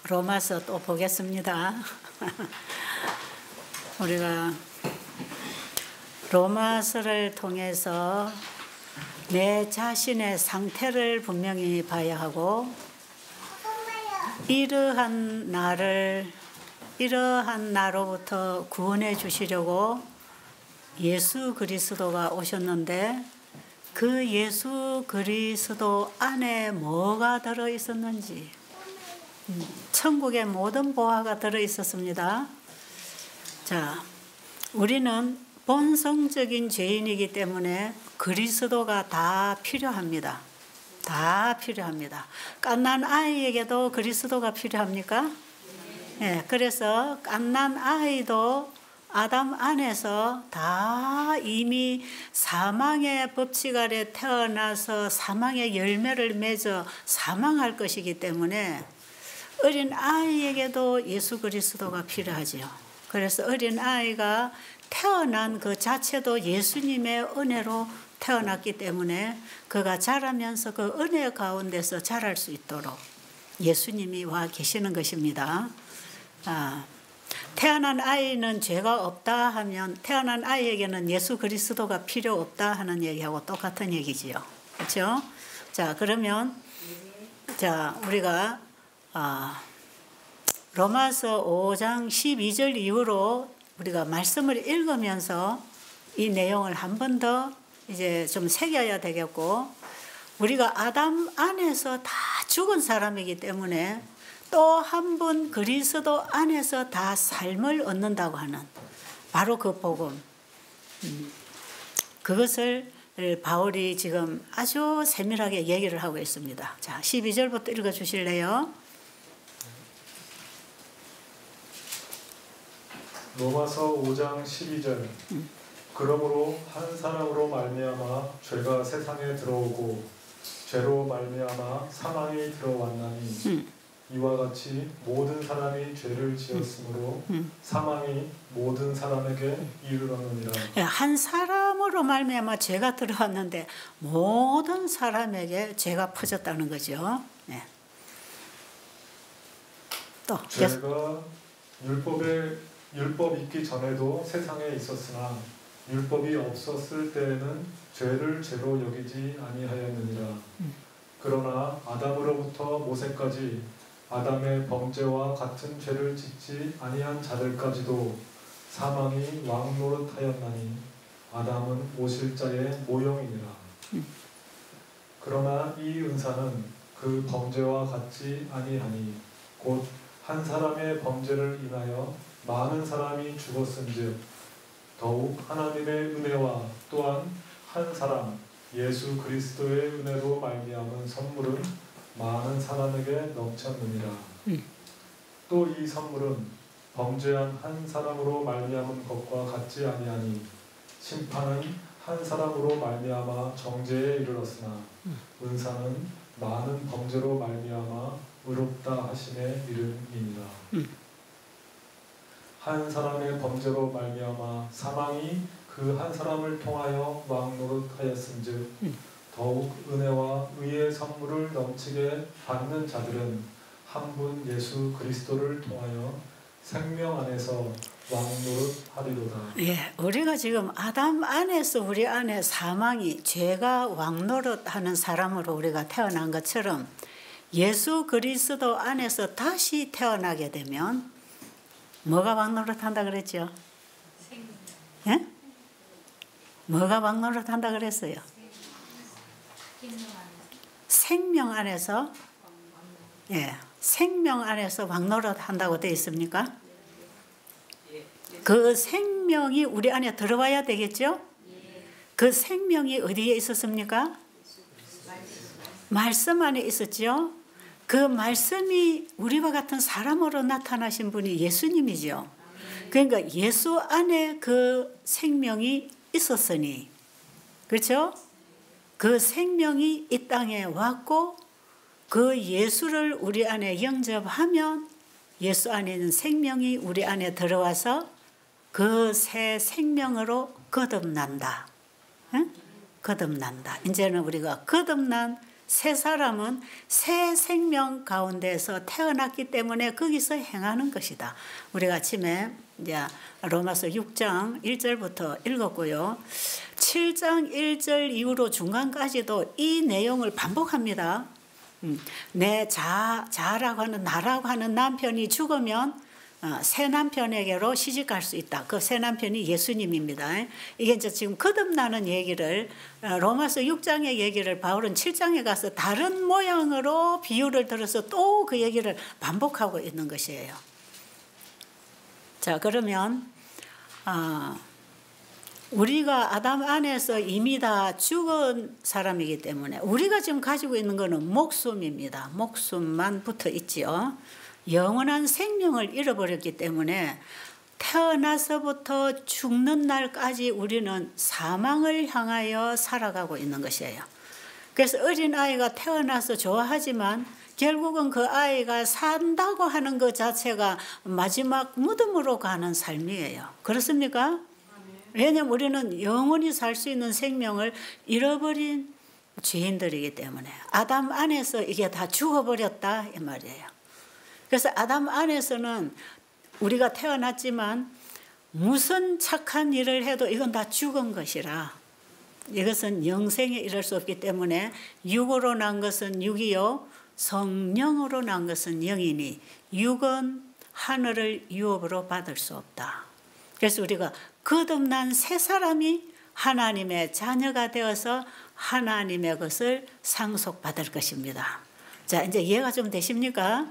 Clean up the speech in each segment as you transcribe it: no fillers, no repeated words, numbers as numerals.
로마서 또 보겠습니다. 우리가 로마서를 통해서 내 자신의 상태를 분명히 봐야 하고, 이러한 나로부터 구원해 주시려고 예수 그리스도가 오셨는데, 그 예수 그리스도 안에 뭐가 들어 있었는지, 천국의 모든 보화가 들어 있었습니다. 자, 우리는 본성적인 죄인이기 때문에 그리스도가 다 필요합니다. 다 필요합니다. 갓난 아이에게도 그리스도가 필요합니까? 네, 그래서 갓난 아이도 아담 안에서 다 이미 사망의 법칙 아래 태어나서 사망의 열매를 맺어 사망할 것이기 때문에 어린 아이에게도 예수 그리스도가 필요하지요. 그래서 어린 아이가 태어난 그 자체도 예수님의 은혜로 태어났기 때문에 그가 자라면서 그 은혜 가운데서 자랄 수 있도록 예수님이 와 계시는 것입니다. 태어난 아이는 죄가 없다 하면 태어난 아이에게는 예수 그리스도가 필요 없다 하는 얘기하고 똑같은 얘기지요. 그렇죠? 자, 그러면 우리가 로마서 5장 12절 이후로 우리가 말씀을 읽으면서 이 내용을 한 번 더 이제 좀 새겨야 되겠고, 우리가 아담 안에서 다 죽은 사람이기 때문에 또 한 번 그리스도 안에서 다 삶을 얻는다고 하는 바로 그 복음, 그것을 바울이 지금 아주 세밀하게 얘기를 하고 있습니다. 자, 12절부터 읽어 주실래요? 로마서 5장 12절. 그러므로 한 사람으로 말미암아 죄가 세상에 들어오고 죄로 말미암아 사망이 들어왔나니 이와 같이 모든 사람이 죄를 지었으므로 사망이 모든 사람에게 이르렀느니라. 한 사람으로 말미암아 죄가 들어왔는데 모든 사람에게 죄가 퍼졌다는 거죠. 네. 또 죄가 율법 있기 전에도 세상에 있었으나 율법이 없었을 때에는 죄를 죄로 여기지 아니하였느니라. 그러나 아담으로부터 모세까지 아담의 범죄와 같은 죄를 짓지 아니한 자들까지도 사망이 왕노릇하였나니 아담은 오실 자의 모형이니라. 그러나 이 은사는 그 범죄와 같지 아니하니 곧 한 사람의 범죄를 인하여 많은 사람이 죽었은즉 더욱 하나님의 은혜와 또한 한 사람 예수 그리스도의 은혜로 말미암은 선물은 많은 사람에게 넘쳤느니라. 또 이 선물은 범죄한 한 사람으로 말미암은 것과 같지 아니하니 심판은 한 사람으로 말미암아 정죄에 이르렀으나 은사는 많은 범죄로 말미암아 의롭다 하심에 이름이니라. 한 사람의 범죄로 말미암아 사망이 그 한 사람을 통하여 왕노릇하였은즉 더욱 은혜와 의의 선물을 넘치게 받는 자들은 한 분 예수 그리스도를 통하여 생명 안에서 왕노릇하리로다. 예, 우리가 지금 아담 안에서 우리 안에 사망이 죄가 왕노릇하는 사람으로 우리가 태어난 것처럼 예수 그리스도 안에서 다시 태어나게 되면 뭐가 왕노릇한다 그랬죠? 예? 뭐가 왕노릇한다 그랬어요? 생명 안에서, 예, 생명 안에서 왕노릇한다고 되어 있습니까? 그 생명이 우리 안에 들어와야 되겠죠? 그 생명이 어디에 있었습니까? 말씀 안에 있었죠? 그 말씀이 우리와 같은 사람으로 나타나신 분이 예수님이죠. 그러니까 예수 안에 그 생명이 있었으니, 그렇죠? 그 생명이 이 땅에 왔고 그 예수를 우리 안에 영접하면 예수 안에 있는 생명이 우리 안에 들어와서 그 새 생명으로 거듭난다. 응? 거듭난다. 이제는 우리가 거듭난 새 사람은 새 생명 가운데서 태어났기 때문에 거기서 행하는 것이다. 우리가 아침에 이제 로마서 6장 1절부터 읽었고요. 7장 1절 이후로 중간까지도 이 내용을 반복합니다. 내 자라고 하는 나라고 하는 남편이 죽으면 새 남편에게로 시집갈 수 있다. 그 새 남편이 예수님입니다. 이게 이제 지금 거듭나는 얘기를 로마서 6장의 얘기를 바울은 7장에 가서 다른 모양으로 비유를 들어서 또 그 얘기를 반복하고 있는 것이에요. 자, 그러면 우리가 아담 안에서 이미 다 죽은 사람이기 때문에 우리가 지금 가지고 있는 것은 목숨입니다. 목숨만 붙어 있지요. 영원한 생명을 잃어버렸기 때문에 태어나서부터 죽는 날까지 우리는 사망을 향하여 살아가고 있는 것이에요. 그래서 어린아이가 태어나서 좋아하지만 결국은 그 아이가 산다고 하는 것 자체가 마지막 무덤으로 가는 삶이에요. 그렇습니까? 왜냐하면 우리는 영원히 살 수 있는 생명을 잃어버린 죄인들이기 때문에 아담 안에서 이게 다 죽어버렸다 이 말이에요. 그래서 아담 안에서는 우리가 태어났지만 무슨 착한 일을 해도 이건 다 죽은 것이라 이것은 영생에 이를 수 없기 때문에 육으로 난 것은 육이요 성령으로 난 것은 영이니 육은 하늘을 유업으로 받을 수 없다. 그래서 우리가 거듭난 새 사람이 하나님의 자녀가 되어서 하나님의 것을 상속받을 것입니다. 자, 이제 이해가 좀 되십니까?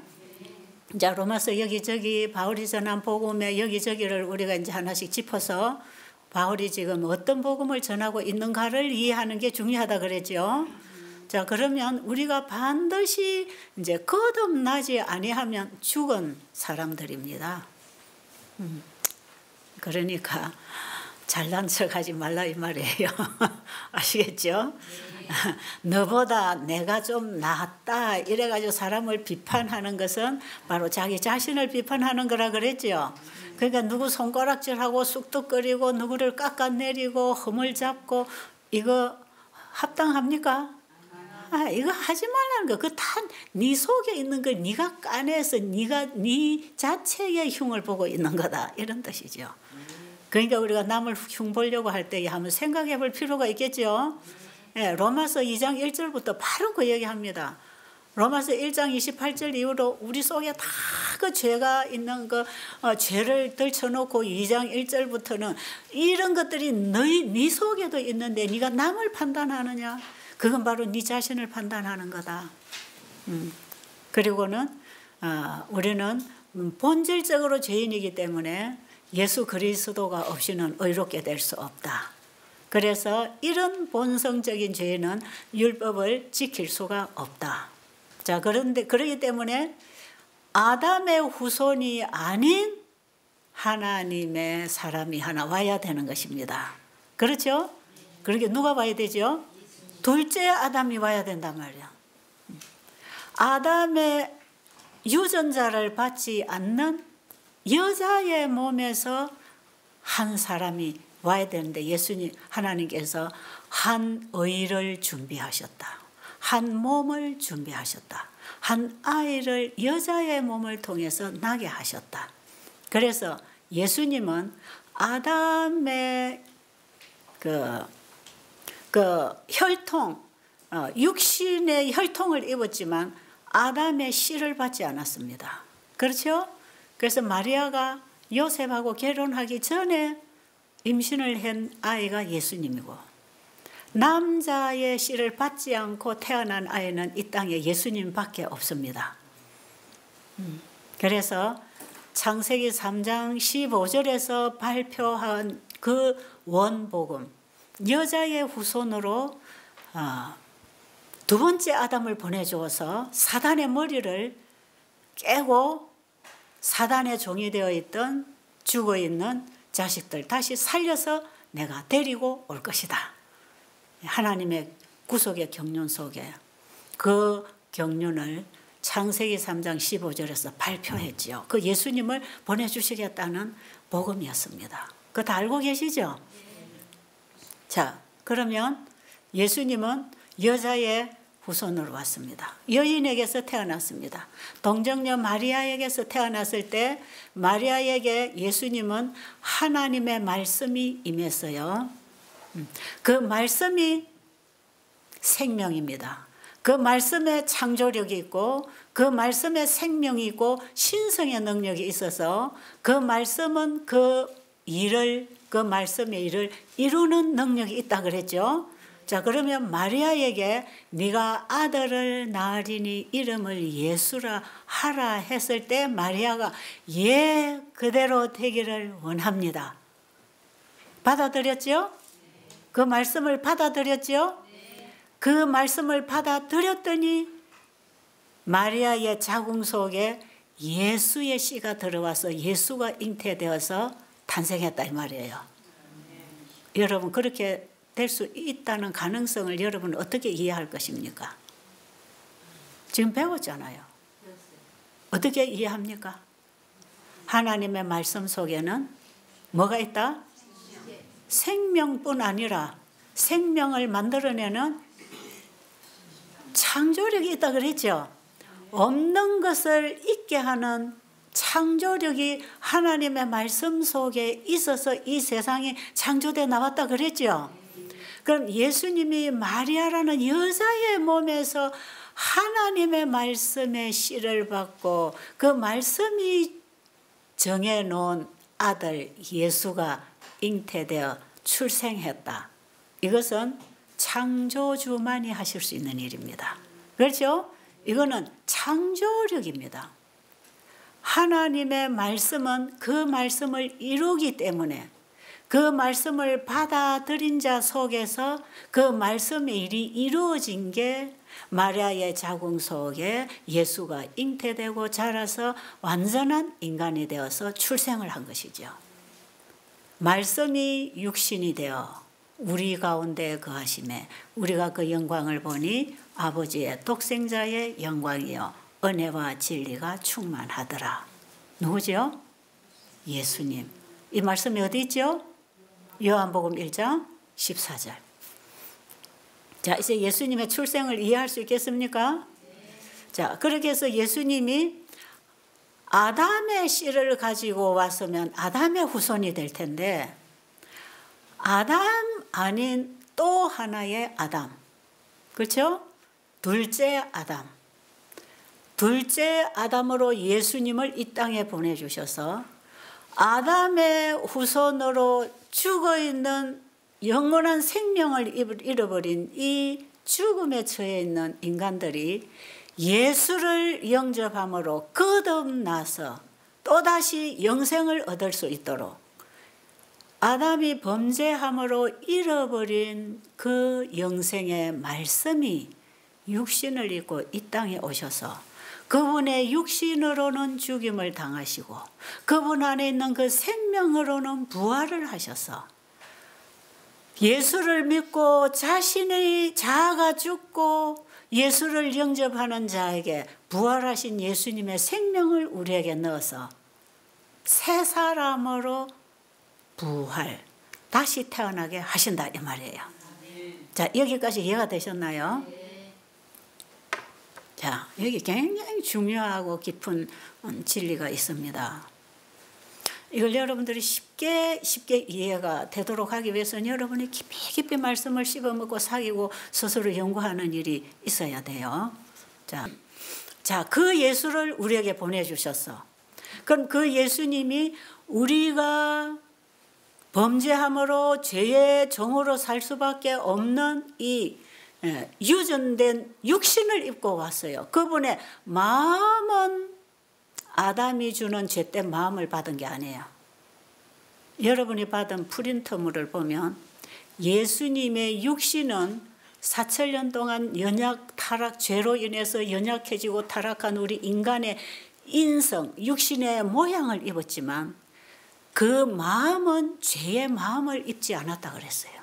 자, 로마서 여기저기 바울이 전한 복음의 여기저기를 우리가 이제 하나씩 짚어서 바울이 지금 어떤 복음을 전하고 있는가를 이해하는 게 중요하다 그랬죠. 자, 그러면 우리가 반드시 이제 거듭나지 아니하면 죽은 사람들입니다. 그러니까 잘난 척하지 말라 이 말이에요. 아시겠죠? 너보다 내가 좀 낫다 이래가지고 사람을 비판하는 것은 바로 자기 자신을 비판하는 거라 그랬죠. 그러니까 누구 손가락질하고 쑥덕거리고 누구를 깎아내리고 흠을 잡고 이거 합당합니까? 이거 하지 말라는 거. 그 다 네 속에 있는 걸 네가 까내서 네 자체의 흉을 보고 있는 거다 이런 뜻이죠. 그러니까 우리가 남을 흉 보려고 할 때 한번 생각해 볼 필요가 있겠죠. 예, 로마서 2장 1절부터 바로 그 얘기합니다. 로마서 1장 28절 이후로 우리 속에 다 그 죄가 있는 거 죄를 들쳐놓고 2장 1절부터는 이런 것들이 네 속에도 있는데 네가 남을 판단하느냐? 그건 바로 네 자신을 판단하는 거다. 그리고는 우리는 본질적으로 죄인이기 때문에 예수 그리스도가 없이는 의롭게 될 수 없다. 그래서 이런 본성적인 죄는 율법을 지킬 수가 없다. 자, 그러기 때문에 아담의 후손이 아닌 하나님의 사람이 하나 와야 되는 것입니다. 그렇죠? 그러니까 누가 와야 되죠? 둘째 아담이 와야 된단 말이야. 아담의 유전자를 받지 않는 여자의 몸에서 한 사람이 와야 되는데 예수님 하나님께서 한 의를 준비하셨다. 한 몸을 준비하셨다. 한 아이를 여자의 몸을 통해서 나게 하셨다. 그래서 예수님은 아담의 그 혈통, 육신의 혈통을 입었지만 아담의 씨를 받지 않았습니다. 그렇죠? 그래서 마리아가 요셉하고 결혼하기 전에 임신을 한 아이가 예수님이고 남자의 씨를 받지 않고 태어난 아이는 이 땅에 예수님밖에 없습니다. 그래서 창세기 3장 15절에서 발표한 그 원복음 여자의 후손으로 두 번째 아담을 보내주어서 사단의 머리를 깨고 사단의 종이 되어 있던 죽어있는 자식들 다시 살려서 내가 데리고 올 것이다. 하나님의 구속의 경륜 속에 그 경륜을 창세기 3장 15절에서 발표했지요. 그 예수님을 보내주시겠다는 복음이었습니다. 그거 다 알고 계시죠? 자, 그러면 예수님은 여자의 후손으로 왔습니다. 여인에게서 태어났습니다. 동정녀 마리아에게서 태어났을 때 마리아에게 예수님은 하나님의 말씀이 임했어요. 그 말씀이 생명입니다. 그 말씀에 창조력이 있고 그 말씀에 생명이 있고 신성의 능력이 있어서 그 말씀은 그 말씀의 일을 이루는 능력이 있다 그랬죠. 자, 그러면 마리아에게 네가 아들을 낳으리니 이름을 예수라 하라 했을 때 마리아가 예, 그대로 되기를 원합니다. 받아들였죠? 그 말씀을 받아들였죠? 그 말씀을 받아들였더니 마리아의 자궁 속에 예수의 씨가 들어와서 예수가 잉태되어서 탄생했다 이 말이에요. 여러분, 그렇게 될 수 있다는 가능성을 여러분은 어떻게 이해할 것입니까? 지금 배웠잖아요. 어떻게 이해합니까? 하나님의 말씀 속에는 뭐가 있다? 생명뿐 아니라 생명을 만들어내는 창조력이 있다 그랬죠. 없는 것을 있게 하는 창조력이 하나님의 말씀 속에 있어서 이 세상이 창조돼 나왔다 그랬죠. 그럼 예수님이 마리아라는 여자의 몸에서 하나님의 말씀의 씨를 받고 그 말씀이 정해놓은 아들 예수가 잉태되어 출생했다. 이것은 창조주만이 하실 수 있는 일입니다. 그렇죠? 이거는 창조력입니다. 하나님의 말씀은 그 말씀을 이루기 때문에 그 말씀을 받아들인 자 속에서 그 말씀의 일이 이루어진 게 마리아의 자궁 속에 예수가 잉태되고 자라서 완전한 인간이 되어서 출생을 한 것이죠. 말씀이 육신이 되어 우리 가운데 거하심에 우리가 그 영광을 보니 아버지의 독생자의 영광이요 은혜와 진리가 충만하더라. 누구죠? 예수님. 이 말씀이 어디 있죠? 요한복음 1장 14절. 자, 이제 예수님의 출생을 이해할 수 있겠습니까? 자, 그렇게 해서 예수님이 아담의 씨를 가지고 왔으면 아담의 후손이 될 텐데 아담 아닌 또 하나의 아담. 그렇죠? 둘째 아담. 둘째 아담으로 예수님을 이 땅에 보내주셔서 아담의 후손으로 죽어있는 영원한 생명을 잃어버린 이 죽음에 처해 있는 인간들이 예수를 영접함으로 거듭나서 또다시 영생을 얻을 수 있도록 아담이 범죄함으로 잃어버린 그 영생의 말씀이 육신을 입고 이 땅에 오셔서 그분의 육신으로는 죽임을 당하시고 그분 안에 있는 그 생명으로는 부활을 하셔서 예수를 믿고 자신의 자아가 죽고 예수를 영접하는 자에게 부활하신 예수님의 생명을 우리에게 넣어서 새 사람으로 부활, 다시 태어나게 하신다 이 말이에요. 자, 여기까지 이해가 되셨나요? 자, 여기 굉장히 중요하고 깊은 진리가 있습니다. 이걸 여러분들이 쉽게 이해가 되도록 하기 위해서는 여러분이 깊이 말씀을 씹어먹고 사귀고 스스로 연구하는 일이 있어야 돼요. 자, 그 예수를 우리에게 보내주셨어. 그럼 그 예수님이 우리가 범죄함으로 죄의 종으로 살 수밖에 없는 이 유전된 육신을 입고 왔어요. 그분의 마음은 아담이 주는 죄된 마음을 받은 게 아니에요. 여러분이 받은 프린터물을 보면 예수님의 육신은 4,000년 동안 연약, 타락, 죄로 인해서 연약해지고 타락한 우리 인간의 인성, 육신의 모양을 입었지만 그 마음은 죄의 마음을 입지 않았다 그랬어요.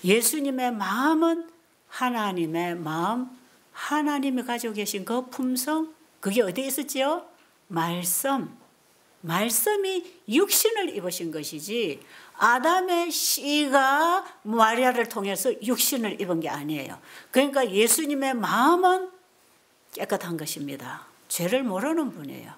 예수님의 마음은 하나님의 마음, 하나님이 가지고 계신 그 품성, 그게 어디에 있었지요? 말씀. 말씀이 육신을 입으신 것이지 아담의 씨가 마리아를 통해서 육신을 입은 게 아니에요. 그러니까 예수님의 마음은 깨끗한 것입니다. 죄를 모르는 분이에요.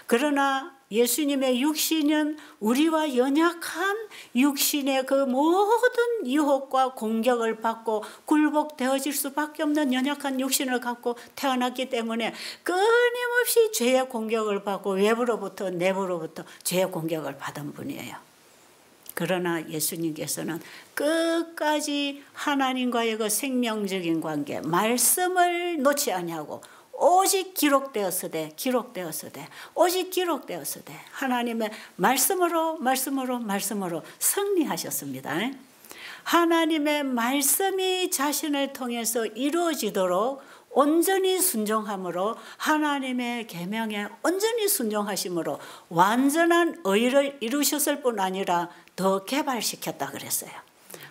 그러나 예수님의 육신은 우리와 연약한 육신의 그 모든 유혹과 공격을 받고 굴복되어질 수밖에 없는 연약한 육신을 갖고 태어났기 때문에 끊임없이 죄의 공격을 받고 외부로부터 내부로부터 죄의 공격을 받은 분이에요. 그러나 예수님께서는 끝까지 하나님과의 그 생명적인 관계, 말씀을 놓지 아니하고 오직 기록되었으되 오직 기록되었으되 하나님의 말씀으로 승리하셨습니다. 하나님의 말씀이 자신을 통해서 이루어지도록 온전히 순종함으로 하나님의 계명에 온전히 순종하심으로 완전한 의를 이루셨을 뿐 아니라 더 개발시켰다 그랬어요.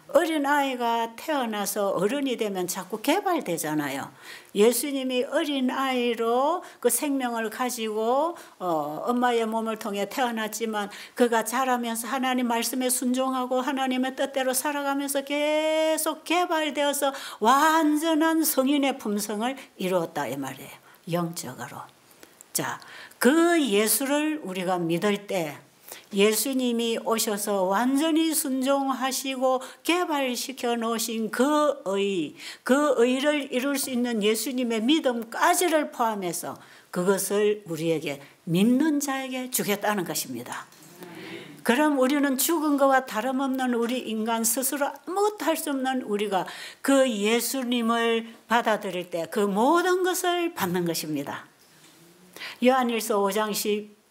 어린아이가 태어나서 어른이 되면 자꾸 개발되잖아요. 예수님이 어린아이로 그 생명을 가지고 엄마의 몸을 통해 태어났지만 그가 자라면서 하나님 말씀에 순종하고 하나님의 뜻대로 살아가면서 계속 개발되어서 완전한 성인의 품성을 이루었다 이 말이에요. 영적으로. 자, 그 예수를 우리가 믿을 때 예수님이 오셔서 완전히 순종하시고 개발시켜 놓으신 그 의를 이룰 수 있는 예수님의 믿음까지를 포함해서 그것을 우리에게 믿는 자에게 주겠다는 것입니다. 그럼 우리는 죽은 것과 다름없는 우리 인간 스스로 아무것도 할 수 없는 우리가 그 예수님을 받아들일 때 그 모든 것을 받는 것입니다. 요한일서 5장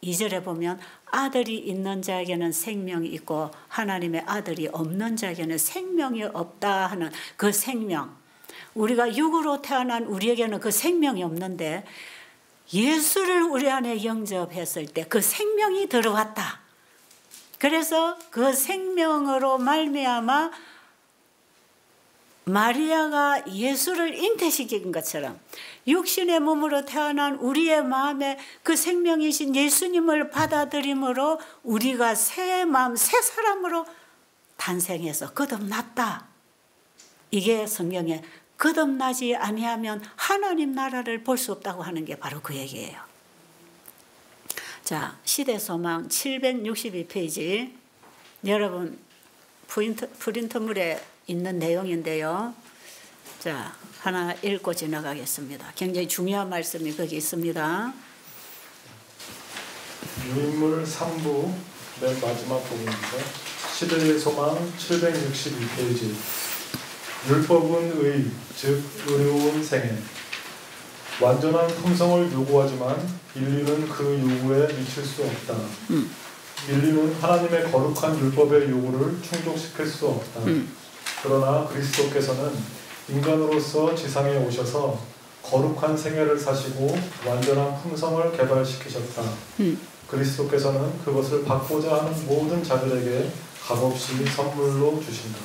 12절에 보면 아들이 있는 자에게는 생명이 있고 하나님의 아들이 없는 자에게는 생명이 없다 하는 그 생명. 우리가 육으로 태어난 우리에게는 그 생명이 없는데 예수를 우리 안에 영접했을 때 그 생명이 들어왔다. 그래서 그 생명으로 말미암아 마리아가 예수를 잉태시킨 것처럼 육신의 몸으로 태어난 우리의 마음에 그 생명이신 예수님을 받아들임으로 우리가 새 마음, 새 사람으로 탄생해서 거듭났다. 이게 성경에 거듭나지 아니하면 하나님 나라를 볼 수 없다고 하는 게 바로 그 얘기예요. 자, 시대소망 762페이지 여러분 프린터물에 있는 내용인데요. 자, 하나 읽고 지나가겠습니다. 굉장히 중요한 말씀이 거기 있습니다. 유인물 3부 맨 마지막 부분입니다. 시대의 소망 762페이지. 율법은 의, 즉 의로운 생애. 완전한 품성을 요구하지만 인류는 그 요구에 미칠 수 없다. 인류는 하나님의 거룩한 율법의 요구를 충족시킬 수 없다. 그러나 그리스도께서는 인간으로서 지상에 오셔서 거룩한 생애를 사시고 완전한 품성을 개발시키셨다. 그리스도께서는 그것을 받고자 하는 모든 자들에게 값없이 선물로 주신다.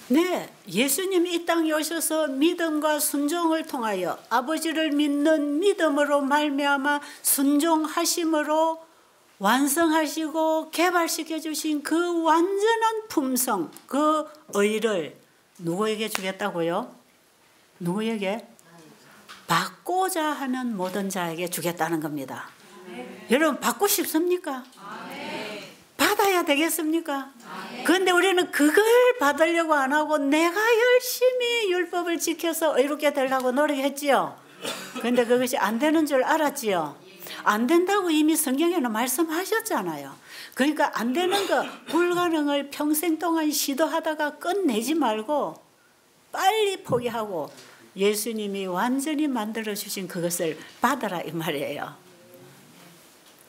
네, 예수님이 이 땅에 오셔서 믿음과 순종을 통하여 아버지를 믿는 믿음으로 말미암아 순종하심으로 완성하시고 개발시켜 주신 그 완전한 품성, 그 의를 누구에게 주겠다고요? 누구에게? 받고자 하는 모든 자에게 주겠다는 겁니다. 여러분 받고 싶습니까? 받아야 되겠습니까? 그런데 우리는 그걸 받으려고 안 하고 내가 열심히 율법을 지켜서 의롭게 되려고 노력했지요. 그런데 그것이 안 되는 줄 알았지요. 안 된다고 이미 성경에는 말씀하셨잖아요. 그러니까 안 되는 거, 불가능을 평생 동안 시도하다가 끝내지 말고 빨리 포기하고 예수님이 완전히 만들어주신 그것을 받아라 이 말이에요.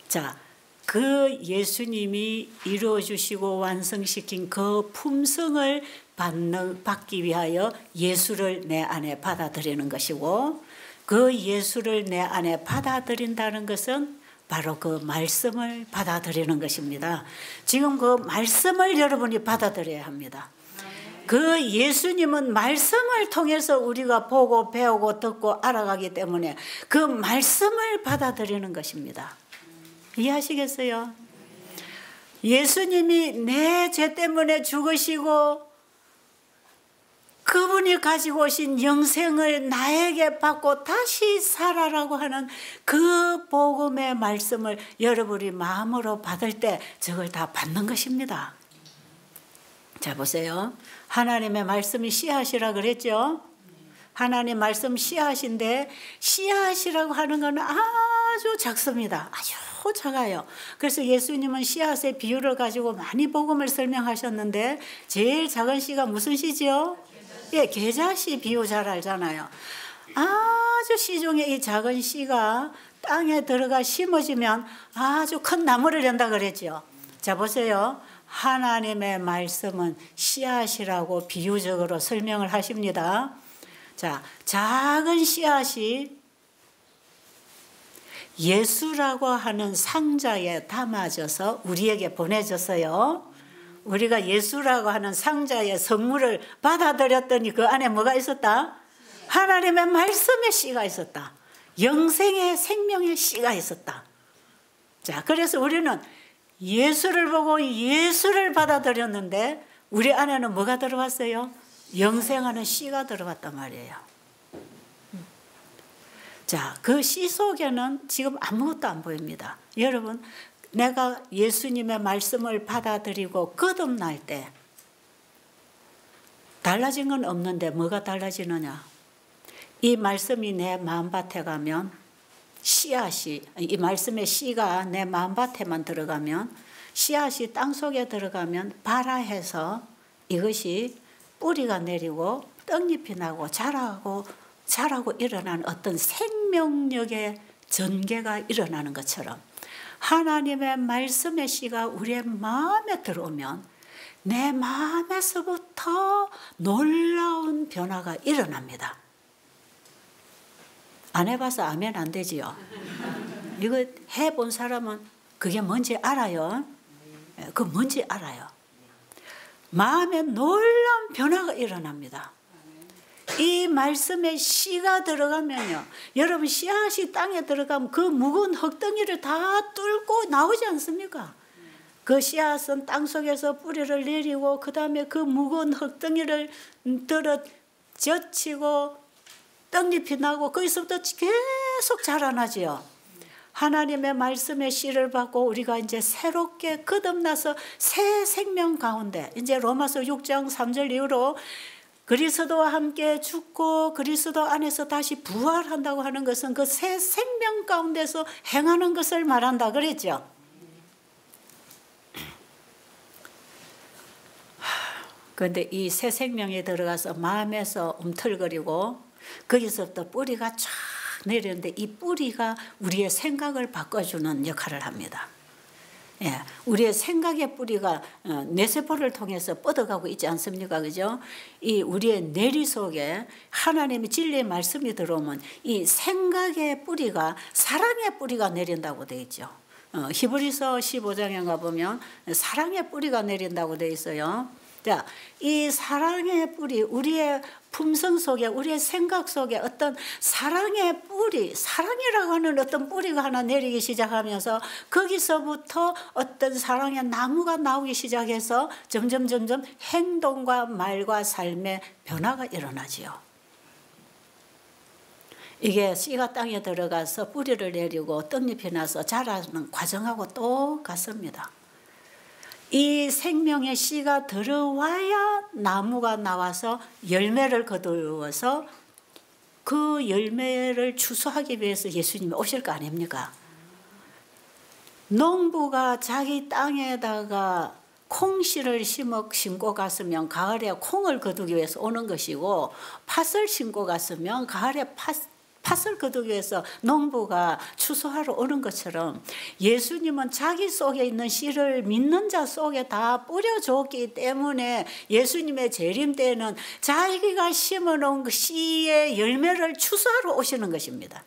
자, 그 예수님이 이루어주시고 완성시킨 그 품성을 받기 위하여 예수를 내 안에 받아들이는 것이고, 그 예수를 내 안에 받아들인다는 것은 바로 그 말씀을 받아들이는 것입니다. 지금 그 말씀을 여러분이 받아들여야 합니다. 그 예수님은 말씀을 통해서 우리가 보고 배우고 듣고 알아가기 때문에 그 말씀을 받아들이는 것입니다. 이해하시겠어요? 예수님이 내 죄 때문에 죽으시고 그분이 가지고 오신 영생을 나에게 받고 다시 살아라고 하는 그 복음의 말씀을 여러분이 마음으로 받을 때 저걸 다 받는 것입니다. 자, 보세요. 하나님의 말씀이 씨앗이라 그랬죠. 하나님 말씀 씨앗인데 씨앗이라고 하는 건 아주 작습니다. 아주 작아요. 그래서 예수님은 씨앗의 비유를 가지고 많이 복음을 설명하셨는데 제일 작은 씨가 무슨 씨죠? 예, 계자씨 비유 잘 알잖아요. 아주 씨 중에 이 작은 씨가 땅에 들어가 심어지면 아주 큰 나무를 연다 그랬죠. 자, 보세요. 하나님의 말씀은 씨앗이라고 비유적으로 설명을 하십니다. 자, 작은 씨앗이 예수라고 하는 상자에 담아져서 우리에게 보내졌어요. 우리가 예수라고 하는 상자의 선물을 받아들였더니 그 안에 뭐가 있었다? 하나님의 말씀의 씨가 있었다. 영생의 생명의 씨가 있었다. 자, 그래서 우리는 예수를 보고 예수를 받아들였는데 우리 안에는 뭐가 들어왔어요? 영생하는 씨가 들어왔단 말이에요. 자, 그 씨 속에는 지금 아무것도 안 보입니다. 여러분, 내가 예수님의 말씀을 받아들이고 거듭날 때 달라진 건 없는데 뭐가 달라지느냐? 이 말씀이 내 마음밭에 가면 씨앗이, 이 말씀의 씨가 내 마음밭에만 들어가면 씨앗이 땅속에 들어가면 발아해서 이것이 뿌리가 내리고 떡잎이 나고 자라고 일어나는 어떤 생명력의 전개가 일어나는 것처럼 하나님의 말씀의 씨가 우리의 마음에 들어오면 내 마음에서부터 놀라운 변화가 일어납니다. 안 해봐서 아멘 안 되지요. 이거 해본 사람은 그게 뭔지 알아요. 그 뭔지 알아요. 마음에 놀라운 변화가 일어납니다. 이 말씀에 씨가 들어가면요, 여러분 씨앗이 땅에 들어가면 그 무거운 흙덩이를 다 뚫고 나오지 않습니까? 그 씨앗은 땅속에서 뿌리를 내리고 그 다음에 그 무거운 흙덩이를 들어 젖히고 떡잎이 나고 거기서부터 계속 자라나지요. 하나님의 말씀의 씨를 받고 우리가 이제 새롭게 거듭나서 새 생명 가운데, 이제 로마서 6장 3절 이후로 그리스도와 함께 죽고 그리스도 안에서 다시 부활한다고 하는 것은 그 새 생명 가운데서 행하는 것을 말한다 그랬죠. 그런데 이 새 생명에 들어가서 마음에서 움틀거리고 거기서부터 뿌리가 쫙 내리는데 이 뿌리가 우리의 생각을 바꿔주는 역할을 합니다. 예, 우리의 생각의 뿌리가 뇌세포를 통해서 뻗어가고 있지 않습니까? 그죠? 이 우리의 뇌리 속에 하나님의 진리의 말씀이 들어오면 이 생각의 뿌리가 사랑의 뿌리가 내린다고 되어 있죠. 히브리서 15장에 가보면 사랑의 뿌리가 내린다고 되어 있어요. 자, 이 사랑의 뿌리, 우리의 품성 속에, 우리의 생각 속에 어떤 사랑의 뿌리, 사랑이라고 하는 어떤 뿌리가 하나 내리기 시작하면서 거기서부터 어떤 사랑의 나무가 나오기 시작해서 점점 행동과 말과 삶의 변화가 일어나지요. 이게 씨가 땅에 들어가서 뿌리를 내리고 떡잎이 나서 자라는 과정하고 똑같습니다. 이 생명의 씨가 들어와야 나무가 나와서 열매를 거두어서 그 열매를 추수하기 위해서 예수님이 오실 거 아닙니까? 농부가 자기 땅에다가 콩씨를 심고 갔으면 가을에 콩을 거두기 위해서 오는 것이고, 팥을 심고 갔으면 가을에 팥을 거두기 위해서 농부가 추수하러 오는 것처럼 예수님은 자기 속에 있는 씨를 믿는 자 속에 다 뿌려줬기 때문에 예수님의 재림 때에는 자기가 심어놓은 그 씨의 열매를 추수하러 오시는 것입니다.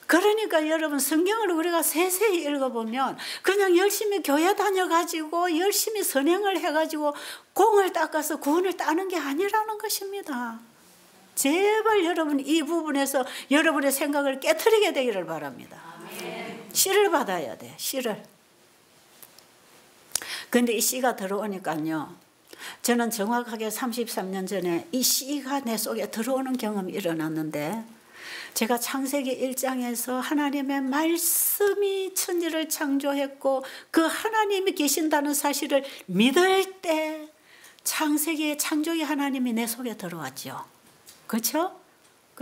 그러니까 여러분, 성경을 우리가 세세히 읽어보면 그냥 열심히 교회 다녀가지고 열심히 선행을 해가지고 공을 닦아서 구원을 따는 게 아니라는 것입니다. 제발 여러분 이 부분에서 여러분의 생각을 깨트리게 되기를 바랍니다. 씨를 받아야 돼. 씨를. 근데 이 씨가 들어오니까요, 저는 정확하게 33년 전에 이 씨가 내 속에 들어오는 경험이 일어났는데, 제가 창세기 1장에서 하나님의 말씀이 천지를 창조했고 그 하나님이 계신다는 사실을 믿을 때 창세기의 창조의 하나님이 내 속에 들어왔죠. 그렇죠?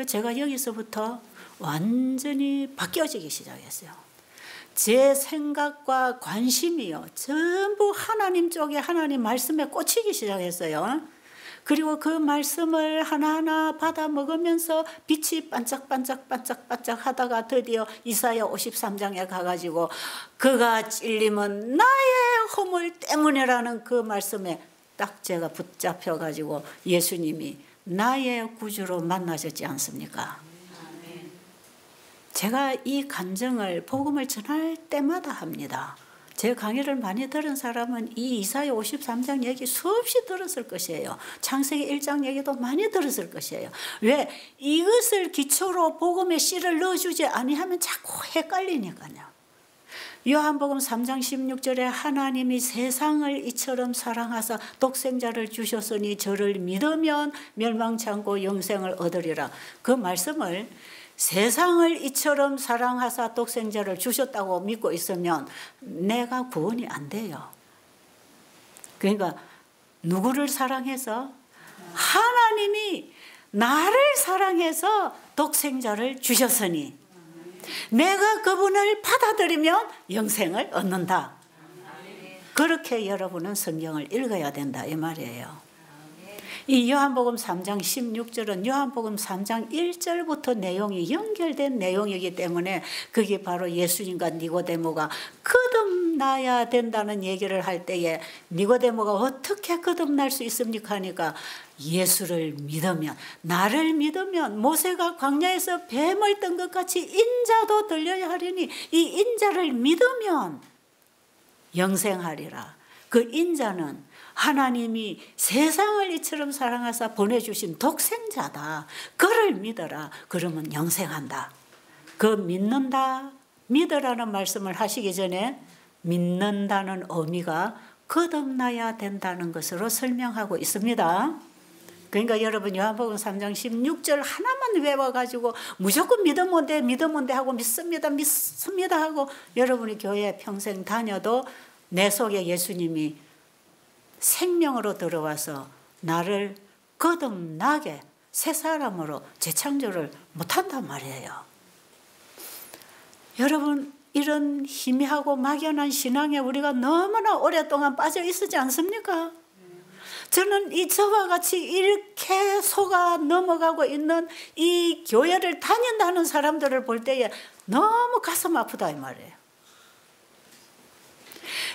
제가 여기서부터 완전히 바뀌어지기 시작했어요. 제 생각과 관심이요, 전부 하나님 쪽에, 하나님 말씀에 꽂히기 시작했어요. 그리고 그 말씀을 하나하나 받아 먹으면서 빛이 반짝반짝 하다가 드디어 이사야 53장에 가가지고 그가 찔림은 나의 허물 때문이라는 그 말씀에 딱 제가 붙잡혀가지고 예수님이 나의 구주로 만나셨지 않습니까? 제가 이 감정을 복음을 전할 때마다 합니다. 제 강의를 많이 들은 사람은 이 이사야 53장 얘기 수없이 들었을 것이에요. 창세기 1장 얘기도 많이 들었을 것이에요. 왜? 이것을 기초로 복음의 씨를 넣어주지 아니하면 자꾸 헷갈리니까요. 요한복음 3장 16절에 하나님이 세상을 이처럼 사랑하사 독생자를 주셨으니 저를 믿으면 멸망치 않고 영생을 얻으리라. 그 말씀을 세상을 이처럼 사랑하사 독생자를 주셨다고 믿고 있으면 내가 구원이 안 돼요. 그러니까 누구를 사랑해서? 하나님이 나를 사랑해서 독생자를 주셨으니 내가 그분을 받아들이면 영생을 얻는다. 그렇게 여러분은 성경을 읽어야 된다 이 말이에요. 이 요한복음 3장 16절은 요한복음 3장 1절부터 내용이 연결된 내용이기 때문에 그게 바로 예수님과 니고데모가 거듭나야 된다는 얘기를 할 때에 니고데모가 어떻게 거듭날 수 있습니까 하니까 예수를 믿으면, 나를 믿으면 모세가 광야에서 뱀을 뜬 것 같이 인자도 들려야 하리니 이 인자를 믿으면 영생하리라. 그 인자는 하나님이 세상을 이처럼 사랑하사 보내주신 독생자다. 그를 믿어라. 그러면 영생한다. 그 믿는다, 믿으라는 말씀을 하시기 전에 믿는다는 의미가 거듭나야 된다는 것으로 설명하고 있습니다. 그러니까 여러분 요한복음 3장 16절 하나만 외워가지고 무조건 믿으면 돼 하고 믿습니다 하고 여러분이 교회 평생 다녀도 내 속에 예수님이 생명으로 들어와서 나를 거듭나게 새 사람으로 재창조를 못한단 말이에요. 여러분 이런 희미하고 막연한 신앙에 우리가 너무나 오랫동안 빠져 있었지 않습니까? 저는 이 저와 같이 이렇게 속아 넘어가고 있는 이 교회를 다닌다는 사람들을 볼 때에 너무 가슴 아프다 이 말이에요.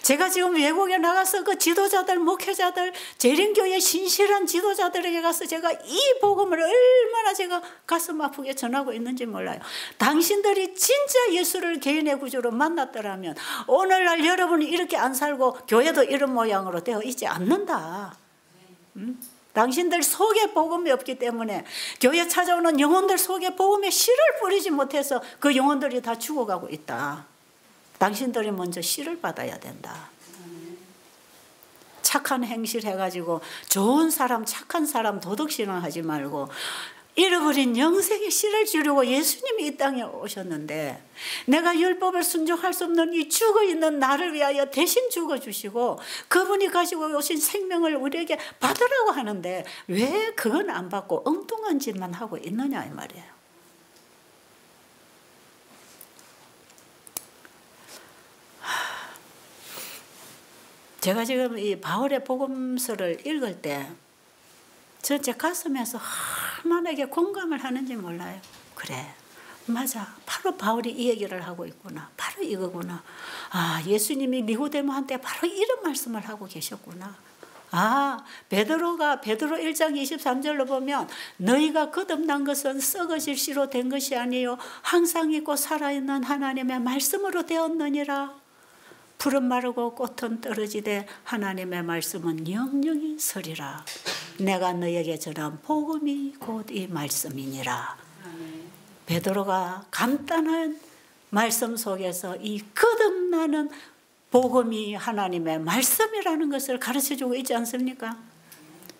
제가 지금 외국에 나가서 그 지도자들, 목회자들, 재림교회 신실한 지도자들에게 가서 제가 이 복음을 얼마나 제가 가슴 아프게 전하고 있는지 몰라요. 당신들이 진짜 예수를 개인의 구주로 만났더라면 오늘날 여러분이 이렇게 안 살고 교회도 이런 모양으로 되어 있지 않는다. 당신들 속에 복음이 없기 때문에 교회 찾아오는 영혼들 속에 복음의 씨를 뿌리지 못해서 그 영혼들이 다 죽어가고 있다. 당신들이 먼저 씨를 받아야 된다. 착한 행실 해가지고 좋은 사람, 착한 사람 도덕신앙하지 말고 잃어버린 영생의 씨를 주려고 예수님이 이 땅에 오셨는데 내가 율법을 순종할 수 없는 이 죽어있는 나를 위하여 대신 죽어주시고 그분이 가지고 오신 생명을 우리에게 받으라고 하는데 왜 그건 안 받고 엉뚱한 짓만 하고 있느냐 이 말이에요. 제가 지금 이 바울의 복음서를 읽을 때 전체 가슴에서 얼마나 공감을 하는지 몰라요. 그래, 맞아. 바로 바울이 이 얘기를 하고 있구나. 바로 이거구나. 아, 예수님이 니고데모한테 바로 이런 말씀을 하고 계셨구나. 아, 베드로 1장 23절로 보면 너희가 거듭난 것은 썩어질 씨로 된 것이 아니요 항상 있고 살아있는 하나님의 말씀으로 되었느니라. 풀은 마르고 꽃은 떨어지되 하나님의 말씀은 영영이 서리라. 내가 너에게 전한 복음이 곧 이 말씀이니라. 베드로가 간단한 말씀 속에서 이 거듭나는 복음이 하나님의 말씀이라는 것을 가르쳐주고 있지 않습니까?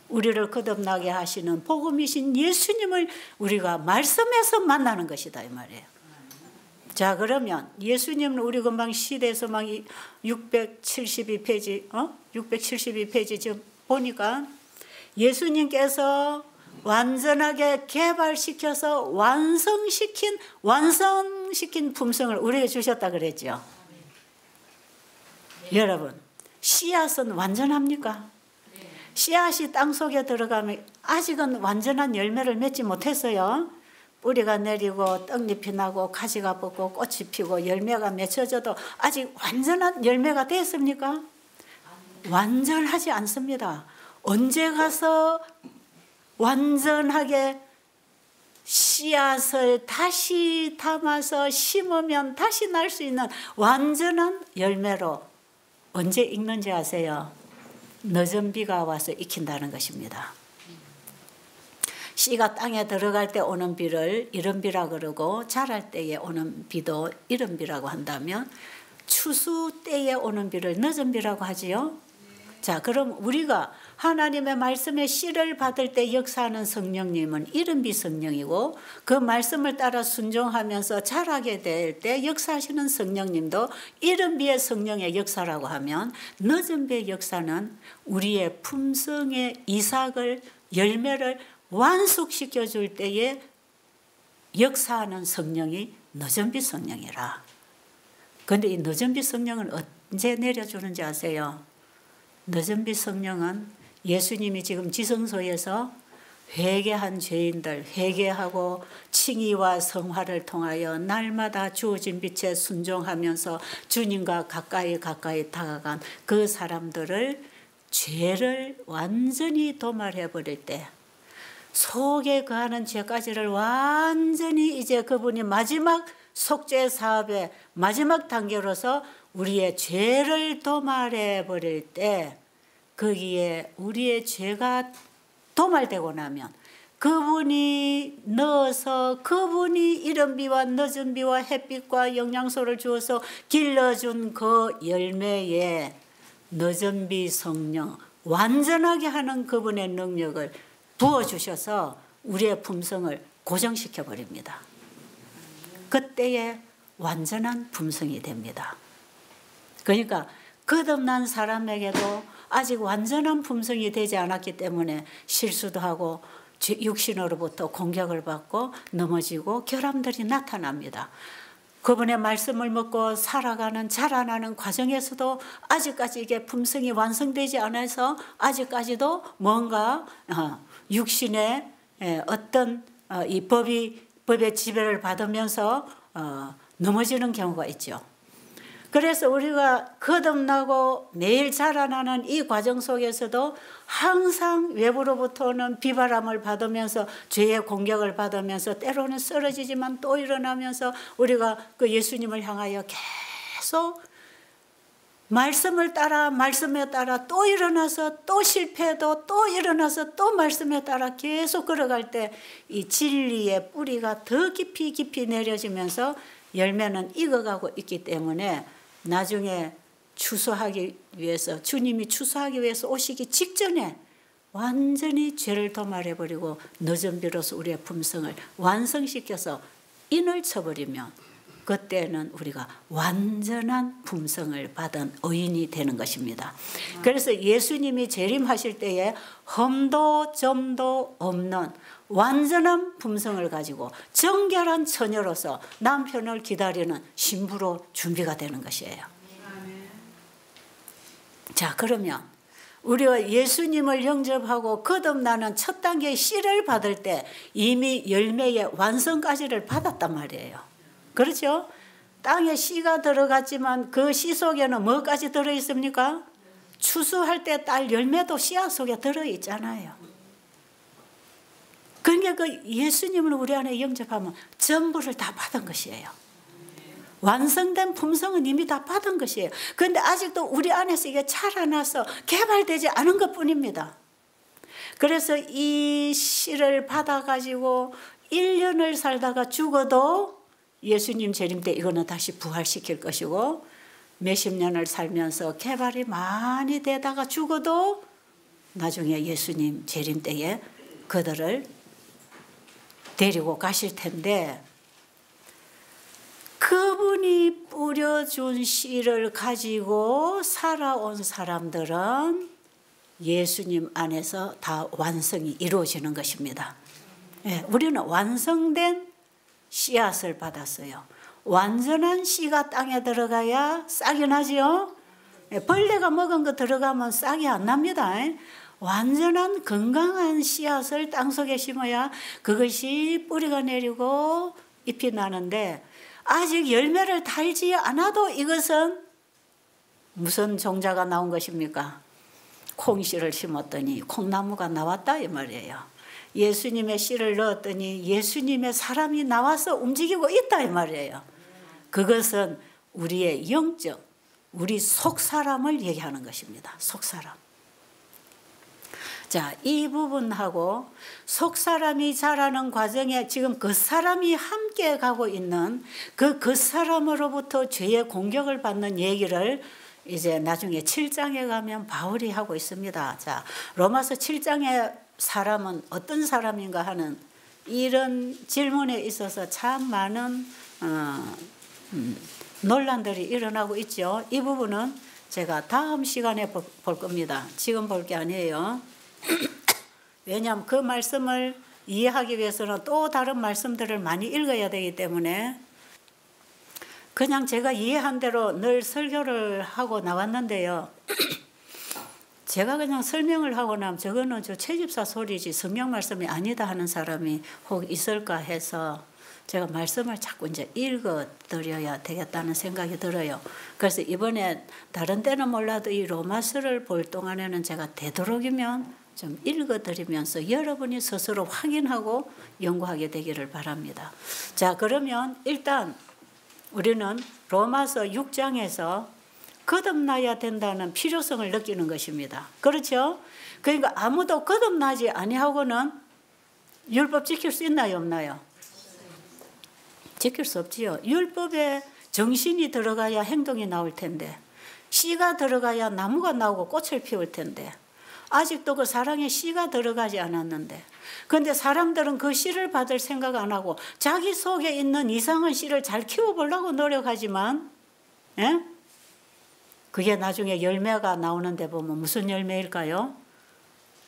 우리를 거듭나게 하시는 복음이신 예수님을 우리가 말씀에서 만나는 것이다 이 말이에요. 자, 그러면 예수님은 우리 금방 시대서막 672페이지 672페이지 지금 보니까 예수님께서 완전하게 개발시켜서 완성시킨 품성을 우리에게 주셨다 그랬죠. 여러분, 씨앗은 완전합니까? 씨앗이 땅속에 들어가면 아직은 완전한 열매를 맺지 못했어요. 뿌리가 내리고 떡잎이 나고 가지가 뻗고 꽃이 피고 열매가 맺혀져도 아직 완전한 열매가 됐습니까? 완전하지 않습니다. 언제 가서 완전하게 씨앗을 다시 담아서 심으면 다시 날 수 있는 완전한 열매로 언제 익는지 아세요? 늦은 비가 와서 익힌다는 것입니다. 씨가 땅에 들어갈 때 오는 비를 이른 비라 그러고 자랄 때에 오는 비도 이른 비라고 한다면 추수 때에 오는 비를 늦은 비라고 하지요. 자, 그럼 우리가 하나님의 말씀의 씨를 받을 때 역사하는 성령님은 이른비 성령이고 그 말씀을 따라 순종하면서 자라게 될 때 역사하시는 성령님도 이른비의 성령의 역사라고 하면 늦은 비의 역사는 우리의 품성의 이삭을 열매를 완숙시켜 줄 때에 역사하는 성령이 늦은비 성령이라. 그런데 이 늦은비 성령은 언제 내려주는지 아세요? 늦은비 성령은 예수님이 지금 지성소에서 회개한 죄인들 회개하고 칭의와 성화를 통하여 날마다 주어진 빛에 순종하면서 주님과 가까이 다가간 그 사람들을 죄를 완전히 도말해버릴 때 속에 거하는 죄까지를 완전히 이제 그분이 마지막 속죄 사업의 마지막 단계로서 우리의 죄를 도말해버릴 때 거기에 우리의 죄가 도말되고 나면 그분이 넣어서 그분이 이른 비와 늦은 비와 햇빛과 영양소를 주어서 길러준 그 열매에 늦은 비 성령 완전하게 하는 그분의 능력을 부어주셔서 우리의 품성을 고정시켜 버립니다. 그때에 완전한 품성이 됩니다. 그러니까 거듭난 사람에게도 아직 완전한 품성이 되지 않았기 때문에 실수도 하고 육신으로부터 공격을 받고 넘어지고 결함들이 나타납니다. 그분의 말씀을 먹고 살아가는 자라나는 과정에서도 아직까지 이게 품성이 완성되지 않아서 아직까지도 뭔가 육신의 어떤 이 법의 지배를 받으면서 넘어지는 경우가 있죠. 그래서 우리가 거듭나고 매일 자라나는 이 과정 속에서도 항상 외부로부터 오는 비바람을 받으면서 죄의 공격을 받으면서 때로는 쓰러지지만 또 일어나면서 우리가 그 예수님을 향하여 계속 말씀에 따라 또 일어나서 또 실패해도 또 일어나서 또 말씀에 따라 계속 걸어갈 때 이 진리의 뿌리가 더 깊이 내려지면서 열매는 익어가고 있기 때문에 나중에 추수하기 위해서 주님이 추수하기 위해서 오시기 직전에 완전히 죄를 도말해버리고 늦은 비로소 우리의 품성을 완성시켜서 인을 쳐버리면 그때는 우리가 완전한 품성을 받은 의인이 되는 것입니다. 그래서 예수님이 재림하실 때에 흠도 점도 없는 완전한 품성을 가지고 정결한 처녀로서 남편을 기다리는 신부로 준비가 되는 것이에요. 자, 그러면 우리가 예수님을 영접하고 거듭나는 첫 단계의 씨를 받을 때 이미 열매의 완성까지를 받았단 말이에요. 그렇죠? 땅에 씨가 들어갔지만 그 씨 속에는 뭐까지 들어있습니까? 추수할 때 딸 열매도 씨앗 속에 들어있잖아요. 그러니까 그 예수님을 우리 안에 영접하면 전부를 다 받은 것이에요. 완성된 품성은 이미 다 받은 것이에요. 그런데 아직도 우리 안에서 이게 자라나서 개발되지 않은 것뿐입니다. 그래서 이 씨를 받아가지고 1년을 살다가 죽어도 예수님 재림 때 이거는 다시 부활시킬 것이고 몇십 년을 살면서 개발이 많이 되다가 죽어도 나중에 예수님 재림 때에 그들을 데리고 가실 텐데, 그분이 뿌려준 씨를 가지고 살아온 사람들은 예수님 안에서 다 완성이 이루어지는 것입니다. 예, 우리는 완성된 씨앗을 받았어요. 완전한 씨가 땅에 들어가야 싹이 나지요. 예, 벌레가 먹은 거 들어가면 싹이 안 납니다. 완전한 건강한 씨앗을 땅속에 심어야 그것이 뿌리가 내리고 잎이 나는데, 아직 열매를 달지 않아도 이것은 무슨 종자가 나온 것입니까? 콩씨를 심었더니 콩나무가 나왔다 이 말이에요. 예수님의 씨를 넣었더니 예수님의 사람이 나와서 움직이고 있다 이 말이에요. 그것은 우리의 영적, 우리 속사람을 얘기하는 것입니다. 속사람. 자, 이 부분하고 속사람이 자라는 과정에 지금 그 사람이 함께 가고 있는 그 사람으로부터 죄의 공격을 받는 얘기를 이제 나중에 7장에 가면 바울이 하고 있습니다. 자, 로마서 7장의 사람은 어떤 사람인가 하는 이런 질문에 있어서 참 많은 논란들이 일어나고 있죠. 이 부분은 제가 다음 시간에 볼 겁니다. 지금 볼 게 아니에요. 왜냐하면 그 말씀을 이해하기 위해서는 또 다른 말씀들을 많이 읽어야 되기 때문에 그냥 제가 이해한 대로 늘 설교를 하고 나왔는데요. 제가 그냥 설명을 하고 나면 저거는 저 채집사 소리지 성경 말씀이 아니다 하는 사람이 혹 있을까 해서 제가 말씀을 자꾸 이제 읽어드려야 되겠다는 생각이 들어요. 그래서 이번에 다른 때는 몰라도 이 로마서를 볼 동안에는 제가 되도록이면 좀 읽어드리면서 여러분이 스스로 확인하고 연구하게 되기를 바랍니다. 자, 그러면 일단 우리는 로마서 6장에서 거듭나야 된다는 필요성을 느끼는 것입니다. 그렇죠? 그러니까 아무도 거듭나지 아니하고는 율법 지킬 수 있나요, 없나요? 지킬 수 없지요. 율법에 정신이 들어가야 행동이 나올 텐데, 씨가 들어가야 나무가 나오고 꽃을 피울 텐데, 아직도 그 사랑에 씨가 들어가지 않았는데, 그런데 사람들은 그 씨를 받을 생각 안 하고 자기 속에 있는 이상한 씨를 잘 키워보려고 노력하지만, 예? 그게 나중에 열매가 나오는데 보면 무슨 열매일까요?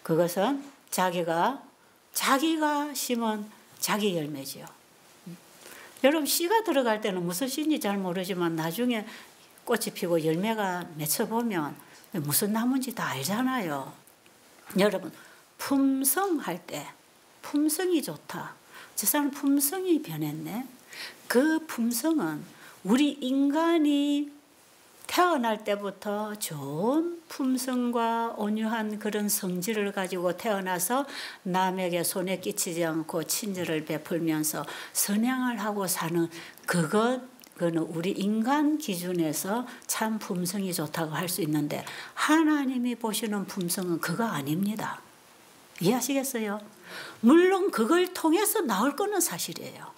그것은 자기가 심은 자기 열매지요. 여러분, 씨가 들어갈 때는 무슨 씨인지 잘 모르지만 나중에 꽃이 피고 열매가 맺혀보면 무슨 나무인지 다 알잖아요. 여러분, 품성할 때 품성이 좋다. 저 사람 품성이 변했네. 그 품성은 우리 인간이 태어날 때부터 좋은 품성과 온유한 그런 성질을 가지고 태어나서 남에게 손에 끼치지 않고 친절을 베풀면서 선행을 하고 사는 그거는 우리 인간 기준에서 참 품성이 좋다고 할 수 있는데, 하나님이 보시는 품성은 그거 아닙니다. 이해하시겠어요? 물론 그걸 통해서 나올 거는 사실이에요.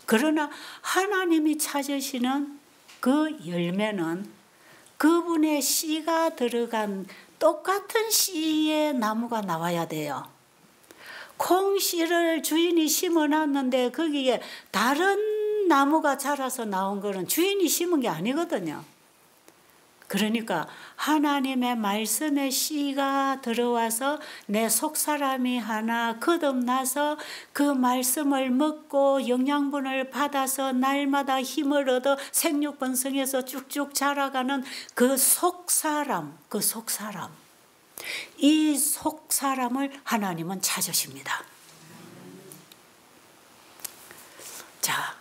그러나 하나님이 찾으시는 그 열매는 그분의 씨가 들어간 똑같은 씨의 나무가 나와야 돼요. 콩씨를 주인이 심어놨는데 거기에 다른 나무가 자라서 나온 거는 주인이 심은 게 아니거든요. 그러니까 하나님의 말씀의 씨가 들어와서 내 속사람이 하나 거듭나서 그 말씀을 먹고 영양분을 받아서 날마다 힘을 얻어 생육번성에서 쭉쭉 자라가는 그 속사람, 이 속사람을 하나님은 찾으십니다. 자,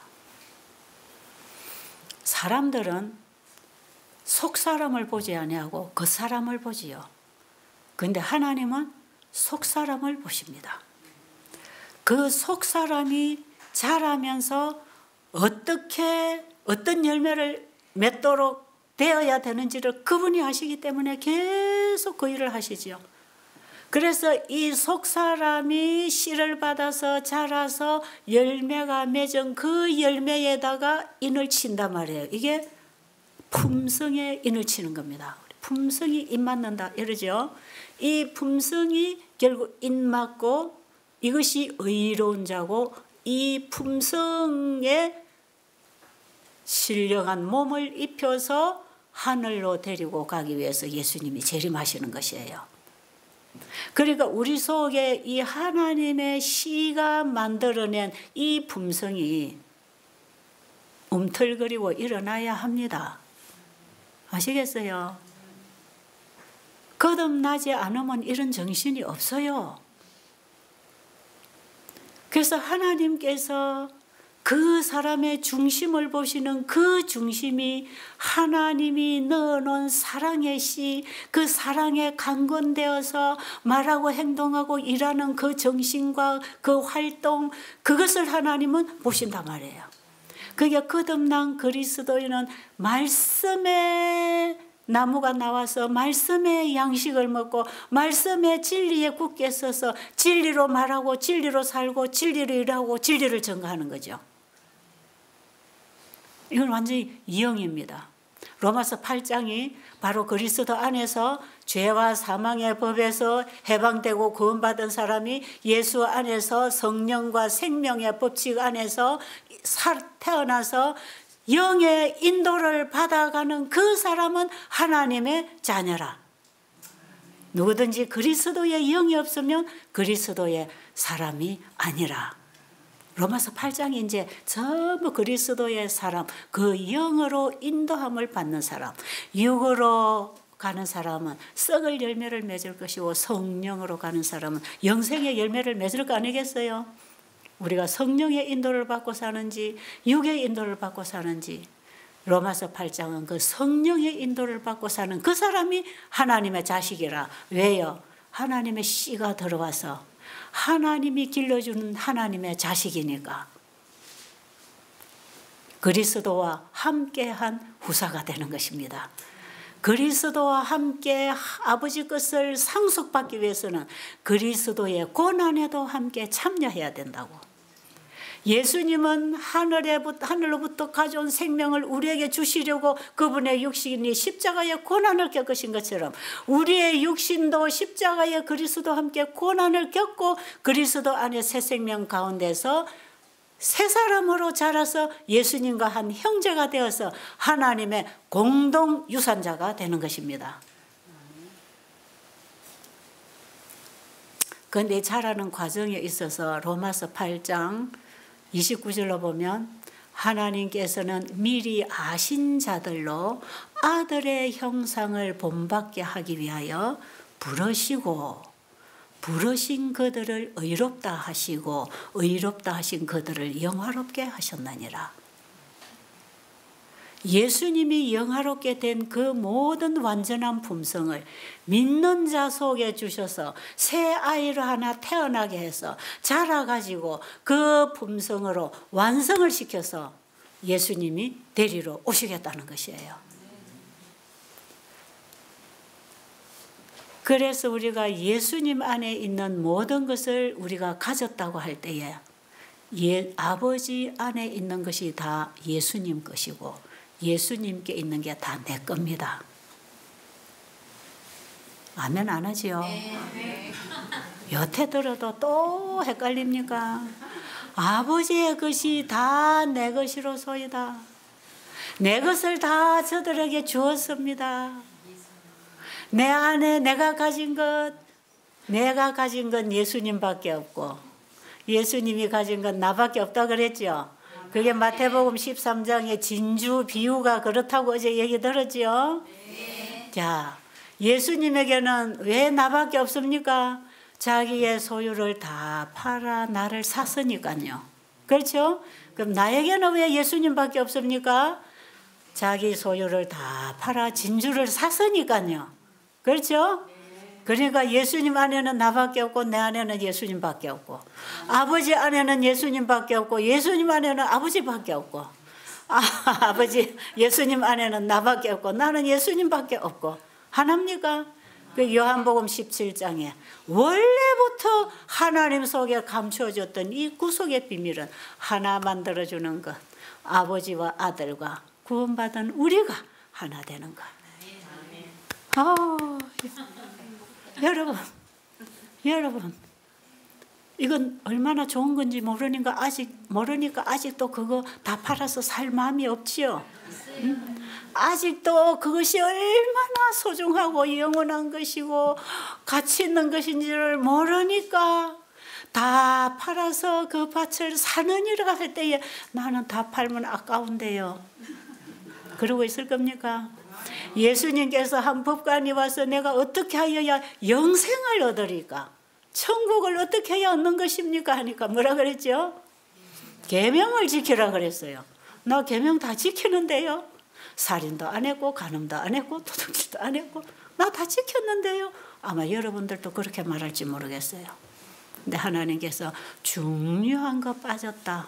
사람들은 속사람을 보지 아니하고 겉사람을 보지요. 그런데 하나님은 속사람을 보십니다. 그 속사람이 자라면서 어떤 열매를 맺도록 되어야 되는지를 그분이 아시기 때문에 계속 그 일을 하시지요. 그래서 이 속사람이 씨를 받아서 자라서 열매가 맺은 그 열매에다가 인을 친단 말이에요. 이게 품성에 인을 치는 겁니다. 품성이 입 맞는다 이러죠. 이 품성이 결국 입 맞고 이것이 의로운 자고 이 품성에 신령한 몸을 입혀서 하늘로 데리고 가기 위해서 예수님이 재림하시는 것이에요. 그러니까 우리 속에 이 하나님의 씨가 만들어낸 이 품성이 움틀거리고 일어나야 합니다. 아시겠어요? 거듭나지 않으면 이런 정신이 없어요. 그래서 하나님께서 그 사람의 중심을 보시는 그 중심이 하나님이 넣어놓은 사랑의 씨, 그 사랑에 강건되어서 말하고 행동하고 일하는 그 정신과 그 활동, 그것을 하나님은 보신단 말이에요. 그게 거듭난 그리스도인은 말씀의 나무가 나와서 말씀의 양식을 먹고 말씀의 진리에 굳게 서서 진리로 말하고 진리로 살고 진리로 일하고 진리를 전가하는 거죠. 이건 완전히 이형입니다. 로마서 8장이 바로 그리스도 안에서 죄와 사망의 법에서 해방되고 구원받은 사람이 예수 안에서 성령과 생명의 법칙 안에서 태어나서 영의 인도를 받아가는 그 사람은 하나님의 자녀라. 누구든지 그리스도의 영이 없으면 그리스도의 사람이 아니라. 로마서 8장이 이제 전부 그리스도의 사람, 그 영으로 인도함을 받는 사람, 육으로 가는 사람은 썩을 열매를 맺을 것이고 성령으로 가는 사람은 영생의 열매를 맺을 거 아니겠어요? 우리가 성령의 인도를 받고 사는지 육의 인도를 받고 사는지, 로마서 8장은 그 성령의 인도를 받고 사는 그 사람이 하나님의 자식이라. 왜요? 하나님의 씨가 들어와서 하나님이 길러주는 하나님의 자식이니까 그리스도와 함께한 후사가 되는 것입니다. 그리스도와 함께 아버지 것을 상속받기 위해서는 그리스도의 고난에도 함께 참여해야 된다고. 예수님은 하늘로부터 가져온 생명을 우리에게 주시려고 그분의 육신이 십자가의 고난을 겪으신 것처럼 우리의 육신도 십자가의 그리스도와 함께 고난을 겪고 그리스도 안에 새 생명 가운데서 새 사람으로 자라서 예수님과 한 형제가 되어서 하나님의 공동 유산자가 되는 것입니다. 그런데 자라는 과정에 있어서 로마서 8장 29절로 보면 하나님께서는 미리 아신 자들로 아들의 형상을 본받게 하기 위하여 부르신 그들을 의롭다 하시고 의롭다 하신 그들을 영화롭게 하셨나니라. 예수님이 영화롭게 된 그 모든 완전한 품성을 믿는 자 속에 주셔서 새 아이를 하나 태어나게 해서 자라가지고 그 품성으로 완성을 시켜서 예수님이 데리러 오시겠다는 것이에요. 그래서 우리가 예수님 안에 있는 모든 것을 우리가 가졌다고 할 때에 아버지 안에 있는 것이 다 예수님 것이고 예수님께 있는 게 다 내 겁니다. 아멘 안 하지요? 네. 여태 들어도 또 헷갈립니까? 아버지의 것이 다 내 것이로소이다. 내 것을 다 저들에게 주었습니다. 내 안에 내가 가진 건 예수님밖에 없고 예수님이 가진 건 나밖에 없다 그랬죠. 그게 마태복음 13장의 진주 비유가 그렇다고 어제 얘기 들었죠. 자, 예수님에게는 왜 나밖에 없습니까? 자기의 소유를 다 팔아 나를 샀으니까요. 그렇죠? 그럼 나에게는 왜 예수님밖에 없습니까? 자기 소유를 다 팔아 진주를 샀으니까요. 그렇죠? 그러니까 예수님 안에는 나밖에 없고 내 안에는 예수님밖에 없고 아버지 안에는 예수님밖에 없고 예수님 안에는 아버지밖에 없고 아버지 예수님 안에는 나밖에 없고 나는 예수님밖에 없고 하나입니까? 그 요한복음 17장에 원래부터 하나님 속에 감추어졌던 이 구속의 비밀은 하나 만들어주는 것, 아버지와 아들과 구원받은 우리가 하나 되는 거. 여러분, 이건 얼마나 좋은 건지 모르니까 아직도 그거 다 팔아서 살 마음이 없지요. 아직도 그것이 얼마나 소중하고 영원한 것이고 가치 있는 것인지를 모르니까 다 팔아서 그 밭을 사는 일을 할 때에 나는 다 팔면 아까운데요. 그러고 있을 겁니까? 예수님께서 한 법관이 와서 내가 어떻게 하여야 영생을 얻으리까? 천국을 어떻게 해야 얻는 것입니까? 하니까 뭐라 그랬죠? 계명을 지키라 그랬어요. 나 계명 다 지키는데요. 살인도 안 했고 간음도 안 했고 도둑질도 안 했고 나 다 지켰는데요. 아마 여러분들도 그렇게 말할지 모르겠어요. 근데 하나님께서 중요한 거 빠졌다.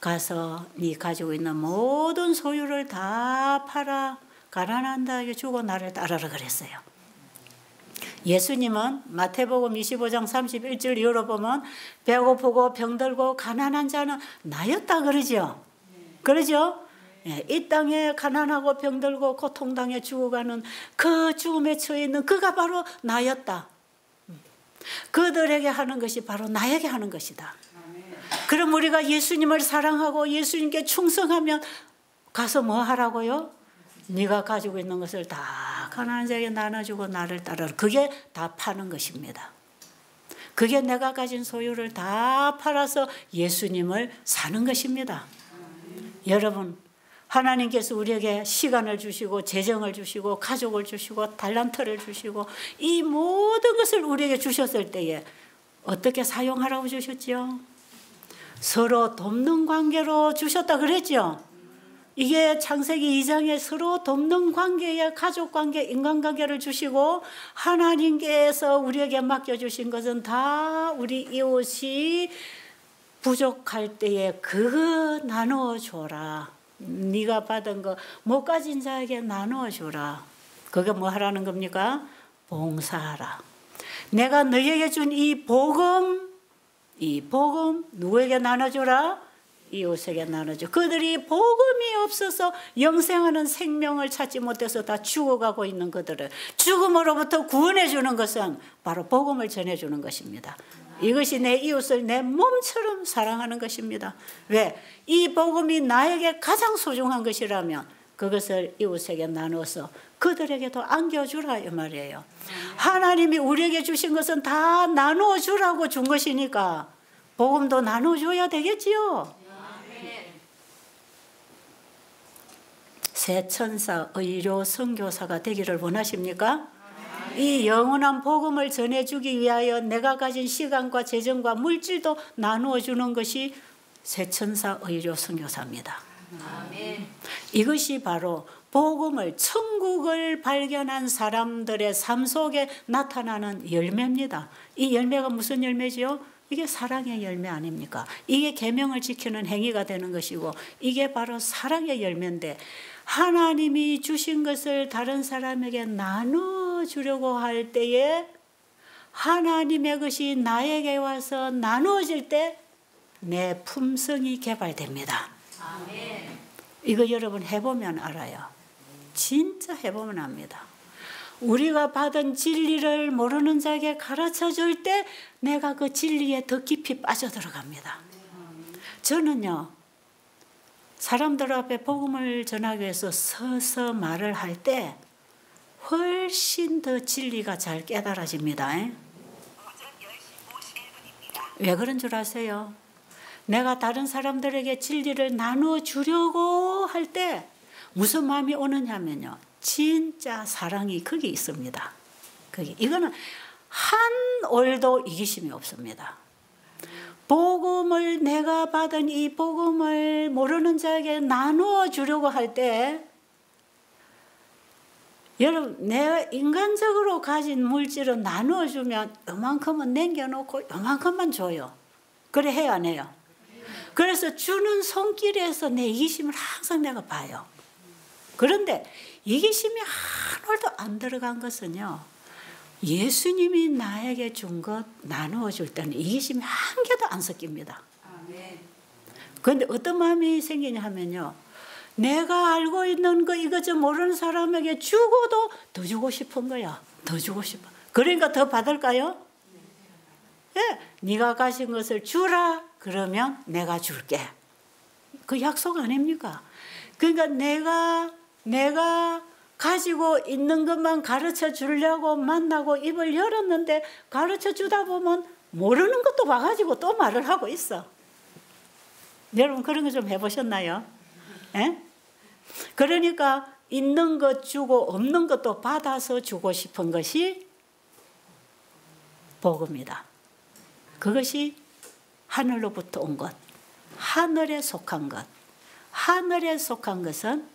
가서 네 가지고 있는 모든 소유를 다 팔아 가난한 자에게 주고 나를 따르라 그랬어요. 예수님은 마태복음 25장 31절 열어보면 배고프고 병들고 가난한 자는 나였다 그러죠. 그러죠? 이 땅에 가난하고 병들고 고통당해 죽어가는 그 죽음에 처해 있는 그가 바로 나였다. 그들에게 하는 것이 바로 나에게 하는 것이다. 그럼 우리가 예수님을 사랑하고 예수님께 충성하면 가서 뭐 하라고요? 네가 가지고 있는 것을 다 가난한 자에게 나눠주고 나를 따르라. 그게 다 파는 것입니다. 그게 내가 가진 소유를 다 팔아서 예수님을 사는 것입니다. 여러분, 하나님께서 우리에게 시간을 주시고 재정을 주시고 가족을 주시고 달란트를 주시고 이 모든 것을 우리에게 주셨을 때에 어떻게 사용하라고 주셨죠? 서로 돕는 관계로 주셨다 그랬죠? 이게 창세기 2장에 서로 돕는 관계에 가족관계, 인간관계를 주시고 하나님께서 우리에게 맡겨주신 것은 다 우리 이웃이 부족할 때에 그거 나눠줘라. 네가 받은 거 못 가진 자에게 나눠줘라. 그게 뭐 하라는 겁니까? 봉사하라. 내가 너에게 준 이 복음 누구에게 나눠줘라? 이웃에게 나눠줘. 그들이 복음이 없어서 영생하는 생명을 찾지 못해서 다 죽어가고 있는 그들을 죽음으로부터 구원해 주는 것은 바로 복음을 전해주는 것입니다. 이것이 내 이웃을 내 몸처럼 사랑하는 것입니다. 왜? 이 복음이 나에게 가장 소중한 것이라면 그것을 이웃에게 나눠서 그들에게도 안겨주라 이 말이에요. 하나님이 우리에게 주신 것은 다 나눠주라고 준 것이니까 복음도 나눠줘야 되겠지요. 새 천사, 의료, 선교사가 되기를 원하십니까? 이 영원한 복음을 전해주기 위하여 내가 가진 시간과 재정과 물질도 나누어 주는 것이 새 천사, 의료, 선교사입니다. 이것이 바로 복음을, 천국을 발견한 사람들의 삶 속에 나타나는 열매입니다. 이 열매가 무슨 열매지요? 이게 사랑의 열매 아닙니까? 이게 계명을 지키는 행위가 되는 것이고 이게 바로 사랑의 열매인데 하나님이 주신 것을 다른 사람에게 나눠주려고 할 때에 하나님의 것이 나에게 와서 나누어질 때 내 품성이 개발됩니다. 아멘. 이거 여러분 해보면 알아요. 진짜 해보면 압니다. 우리가 받은 진리를 모르는 자에게 가르쳐 줄 때 내가 그 진리에 더 깊이 빠져들어갑니다. 저는요, 사람들 앞에 복음을 전하기 위해서 서서 말을 할 때 훨씬 더 진리가 잘 깨달아집니다. 왜 그런 줄 아세요? 내가 다른 사람들에게 진리를 나누어 주려고 할 때 무슨 마음이 오느냐면요, 진짜 사랑이 거기 있습니다. 이거는 한 올도 이기심이 없습니다. 복음을 내가 받은 이 복음을 모르는 자에게 나누어 주려고 할 때 여러분, 내가 인간적으로 가진 물질을 나누어 주면 요만큼은 남겨놓고 요만큼만 줘요. 그래 해야 안 해요? 그래서 주는 손길에서 내 이기심을 항상 내가 봐요. 그런데 이기심이 한 올도 안 들어간 것은요, 예수님이 나에게 준 것 나누어 줄 때는 이기심이 한 개도 안 섞입니다. 그런데 어떤 마음이 생기냐 하면요, 내가 알고 있는 거 이것저 모르는 사람에게 주고도 더 주고 싶은 거야. 더 주고 싶어. 그러니까 더 받을까요? 예, 네가 가진 것을 주라. 그러면 내가 줄게. 그 약속 아닙니까? 그러니까 내가 가지고 있는 것만 가르쳐 주려고 만나고 입을 열었는데 가르쳐 주다 보면 모르는 것도 와가지고 또 말을 하고 있어. 여러분 그런 거 좀 해보셨나요? 예? 그러니까 있는 것 주고 없는 것도 받아서 주고 싶은 것이 복입니다. 그것이 하늘로부터 온 것, 하늘에 속한 것. 하늘에 속한 것은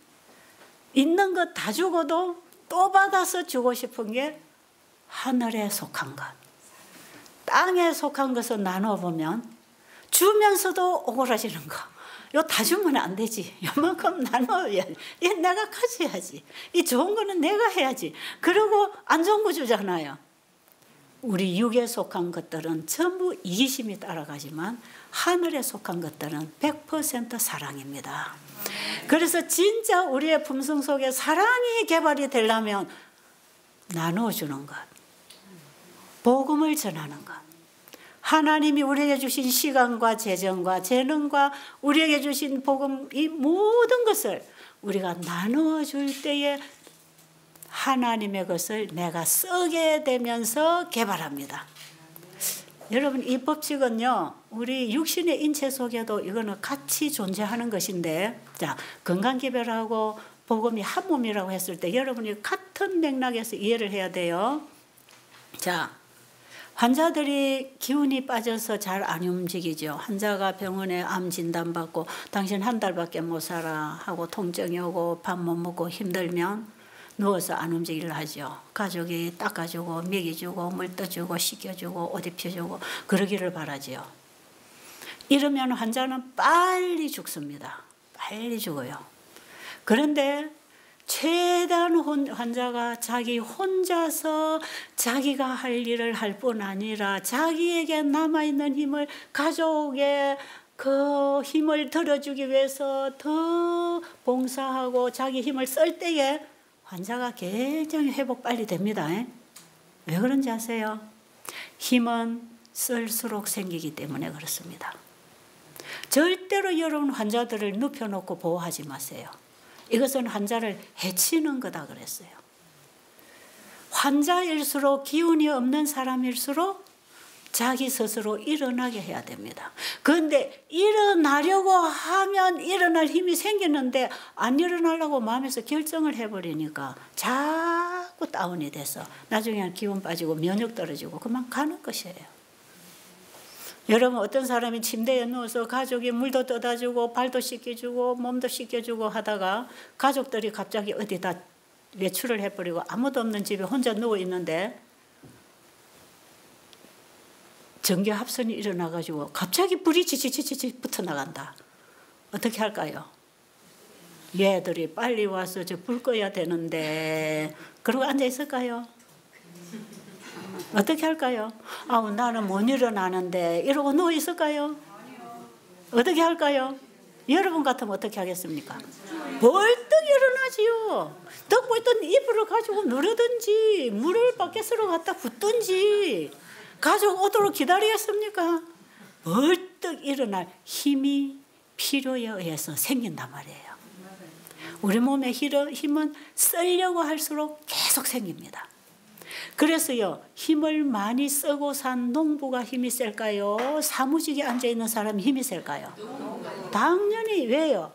있는 것 다 주고도 또 받아서 주고 싶은 게 하늘에 속한 것. 땅에 속한 것을 나눠보면 주면서도 오그라지는 거. 이거 다 주면 안 되지. 이만큼 나눠야지. 이 내가 가져야지. 이 좋은 거는 내가 해야지. 그리고 안 좋은 거 주잖아요. 우리 육에 속한 것들은 전부 이기심이 따라가지만 하늘에 속한 것들은 100% 사랑입니다. 그래서 진짜 우리의 품성 속에 사랑이 개발이 되려면 나눠주는 것, 복음을 전하는 것, 하나님이 우리에게 주신 시간과 재정과 재능과 우리에게 주신 복음 이 모든 것을 우리가 나누어 줄 때에 하나님의 것을 내가 쓰게 되면서 개발합니다. 여러분 이 법칙은요 우리 육신의 인체 속에도 이거는 같이 존재하는 것인데, 자 건강기별하고 복음이 한 몸이라고 했을 때 여러분이 같은 맥락에서 이해를 해야 돼요. 자 환자들이 기운이 빠져서 잘 안 움직이죠. 환자가 병원에 암 진단받고 당신 한 달밖에 못 살아 하고 통증이 오고 밥 못 먹고 힘들면 누워서 안 움직이려 하죠. 가족이 닦아주고 먹여주고 물 떠주고 씻겨주고 옷 입혀주고 그러기를 바라지요. 이러면 환자는 빨리 죽습니다. 빨리 죽어요. 그런데 최대한 환자가 자기 혼자서 자기가 할 일을 할 뿐 아니라 자기에게 남아있는 힘을 가족의 그 힘을 들어주기 위해서 더 봉사하고 자기 힘을 쓸 때에 환자가 굉장히 회복 빨리 됩니다. 왜 그런지 아세요? 힘은 쓸수록 생기기 때문에 그렇습니다. 절대로 여러분 환자들을 눕혀놓고 보호하지 마세요. 이것은 환자를 해치는 거다 그랬어요. 환자일수록 기운이 없는 사람일수록 자기 스스로 일어나게 해야 됩니다. 그런데 일어나려고 하면 일어날 힘이 생기는데 안 일어나려고 마음에서 결정을 해버리니까 자꾸 다운이 돼서 나중에는 기운 빠지고 면역 떨어지고 그만 가는 것이에요. 여러분 어떤 사람이 침대에 누워서 가족이 물도 떠다 주고 발도 씻겨주고 몸도 씻겨주고 하다가 가족들이 갑자기 어디다 외출을 해버리고 아무도 없는 집에 혼자 누워 있는데 전기 합선이 일어나가지고 갑자기 불이 지지지지 붙어 나간다. 어떻게 할까요? 얘들이 빨리 와서 저 불 꺼야 되는데 그러고 앉아 있을까요? 어떻게 할까요? 아우 나는 못 일어나는데 이러고 누워 있을까요? 어떻게 할까요? 여러분 같으면 어떻게 하겠습니까? 벌떡 일어나지요. 덮고 있던 이불을 가지고 누르든지 물을 바켓으로 갖다 붓든지 가족 오도록 기다리겠습니까? 벌떡 일어날 힘이 필요에 의해서 생긴단 말이에요. 우리 몸의 힘은 쓰려고 할수록 계속 생깁니다. 그래서요 힘을 많이 쓰고 산 농부가 힘이 셀까요? 사무직에 앉아있는 사람이 힘이 셀까요? 당연히. 왜요?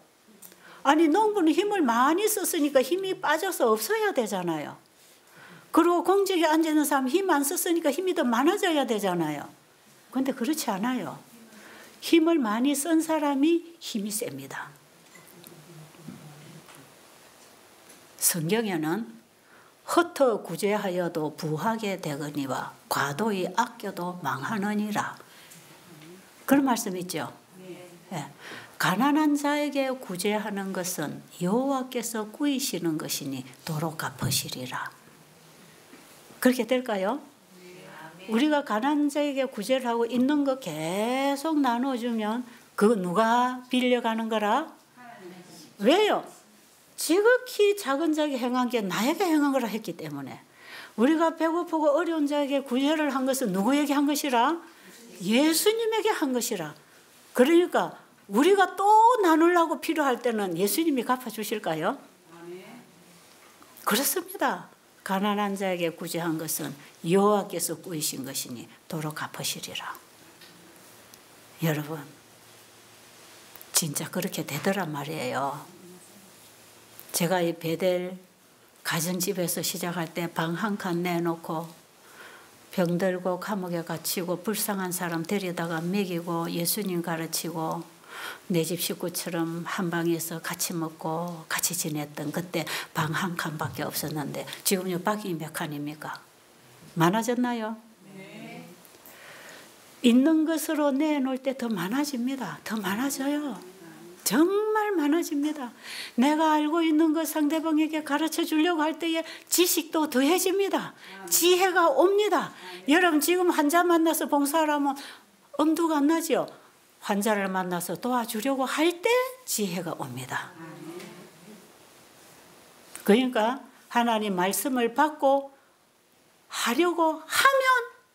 아니 농부는 힘을 많이 썼으니까 힘이 빠져서 없어야 되잖아요. 그리고 공직에 앉아있는 사람 힘 안 썼으니까 힘이 더 많아져야 되잖아요. 그런데 그렇지 않아요. 힘을 많이 쓴 사람이 힘이 셉니다. 성경에는 흩어 구제하여도 부하게 되거니와 과도히 아껴도 망하느니라. 그런 말씀 있죠. 네. 가난한 자에게 구제하는 것은 여호와께서 꾸이시는 것이니 도로 갚으시리라. 그렇게 될까요? 우리가 가난한 자에게 구제를 하고 있는 거 계속 나눠주면 그거 누가 빌려가는 거라? 왜요? 지극히 작은 자에게 행한 게 나에게 행한 거라 했기 때문에 우리가 배고프고 어려운 자에게 구제를 한 것은 누구에게 한 것이라? 예수님에게 한 것이라. 그러니까 우리가 또 나누려고 필요할 때는 예수님이 갚아주실까요? 그렇습니다. 가난한 자에게 구제한 것은 여호와께서 꾸이신 것이니 도로 갚으시리라. 여러분 진짜 그렇게 되더란 말이에요. 제가 이 베델 가정집에서 시작할 때 방 한 칸 내놓고 병들고 감옥에 갇히고 불쌍한 사람 데려다가 먹이고 예수님 가르치고 내 집 식구처럼 한 방에서 같이 먹고 같이 지냈던 그때 방 한 칸밖에 없었는데 지금요 방이 몇 칸입니까? 많아졌나요? 네. 있는 것으로 내놓을 때 더 많아집니다. 더 많아져요. 정말 많아집니다. 내가 알고 있는 것 상대방에게 가르쳐 주려고 할 때에 지식도 더해집니다. 지혜가 옵니다. 여러분 지금 환자 만나서 봉사하면 엄두가 안 나죠? 환자를 만나서 도와주려고 할 때 지혜가 옵니다. 그러니까 하나님 말씀을 받고 하려고 하면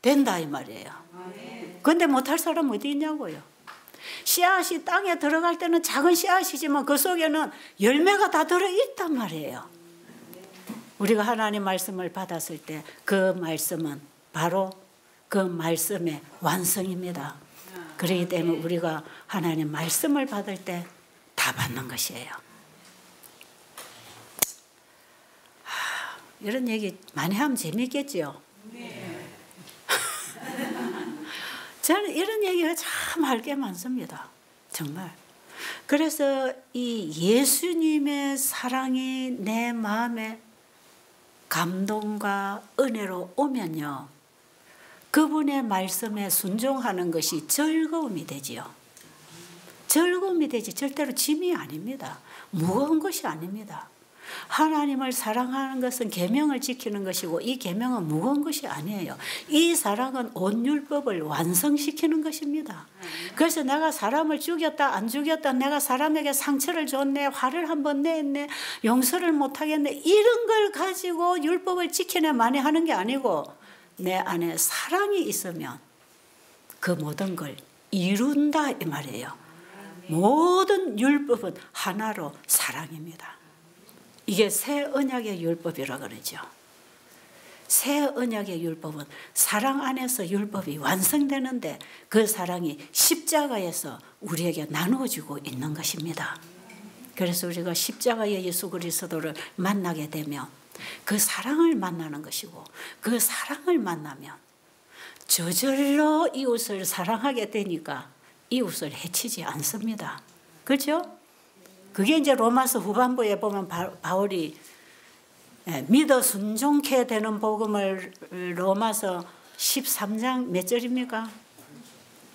된다 이 말이에요. 그런데 못할 사람 어디 있냐고요. 씨앗이 땅에 들어갈 때는 작은 씨앗이지만 그 속에는 열매가 다 들어있단 말이에요. 우리가 하나님 말씀을 받았을 때 그 말씀은 바로 그 말씀의 완성입니다. 그렇기 때문에 우리가 하나님 말씀을 받을 때 다 받는 것이에요. 이런 얘기 많이 하면 재밌겠죠? 네. 저는 이런 얘기가 참 할 게 많습니다. 정말. 그래서 이 예수님의 사랑이 내 마음에 감동과 은혜로 오면요. 그분의 말씀에 순종하는 것이 즐거움이 되지요. 즐거움이 되지 절대로 짐이 아닙니다. 무거운 것이 아닙니다. 하나님을 사랑하는 것은 계명을 지키는 것이고 이 계명은 무거운 것이 아니에요. 이 사랑은 온 율법을 완성시키는 것입니다. 그래서 내가 사람을 죽였다 안 죽였다 내가 사람에게 상처를 줬네 화를 한번 냈네 용서를 못하겠네 이런 걸 가지고 율법을 지키네 많이 하는 게 아니고 내 안에 사랑이 있으면 그 모든 걸 이룬다 이 말이에요. 모든 율법은 하나로 사랑입니다. 이게 새 언약의 율법이라 그러죠. 새 언약의 율법은 사랑 안에서 율법이 완성되는데 그 사랑이 십자가에서 우리에게 나누어지고 있는 것입니다. 그래서 우리가 십자가의 예수 그리스도를 만나게 되면 그 사랑을 만나는 것이고 그 사랑을 만나면 저절로 이웃을 사랑하게 되니까 이웃을 해치지 않습니다. 그렇죠? 그게 이제 로마서 후반부에 보면 바울이 믿어 순종케 되는 복음을 로마서 13장 몇 절입니까?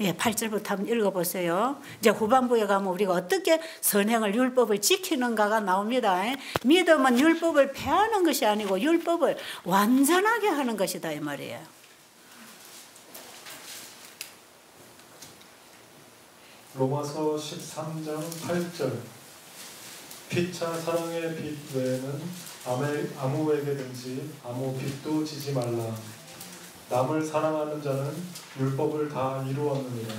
예, 8절부터 한번 읽어보세요. 이제 후반부에 가면 우리가 어떻게 선행을 율법을 지키는가가 나옵니다. 믿음은 율법을 폐하는 것이 아니고 율법을 완전하게 하는 것이다 이 말이에요. 로마서 13장 8절 피차 사랑의 빛 외에는 아무에게든지 아무 빛도 지지 말라. 남을 사랑하는 자는 율법을 다 이루었느니라.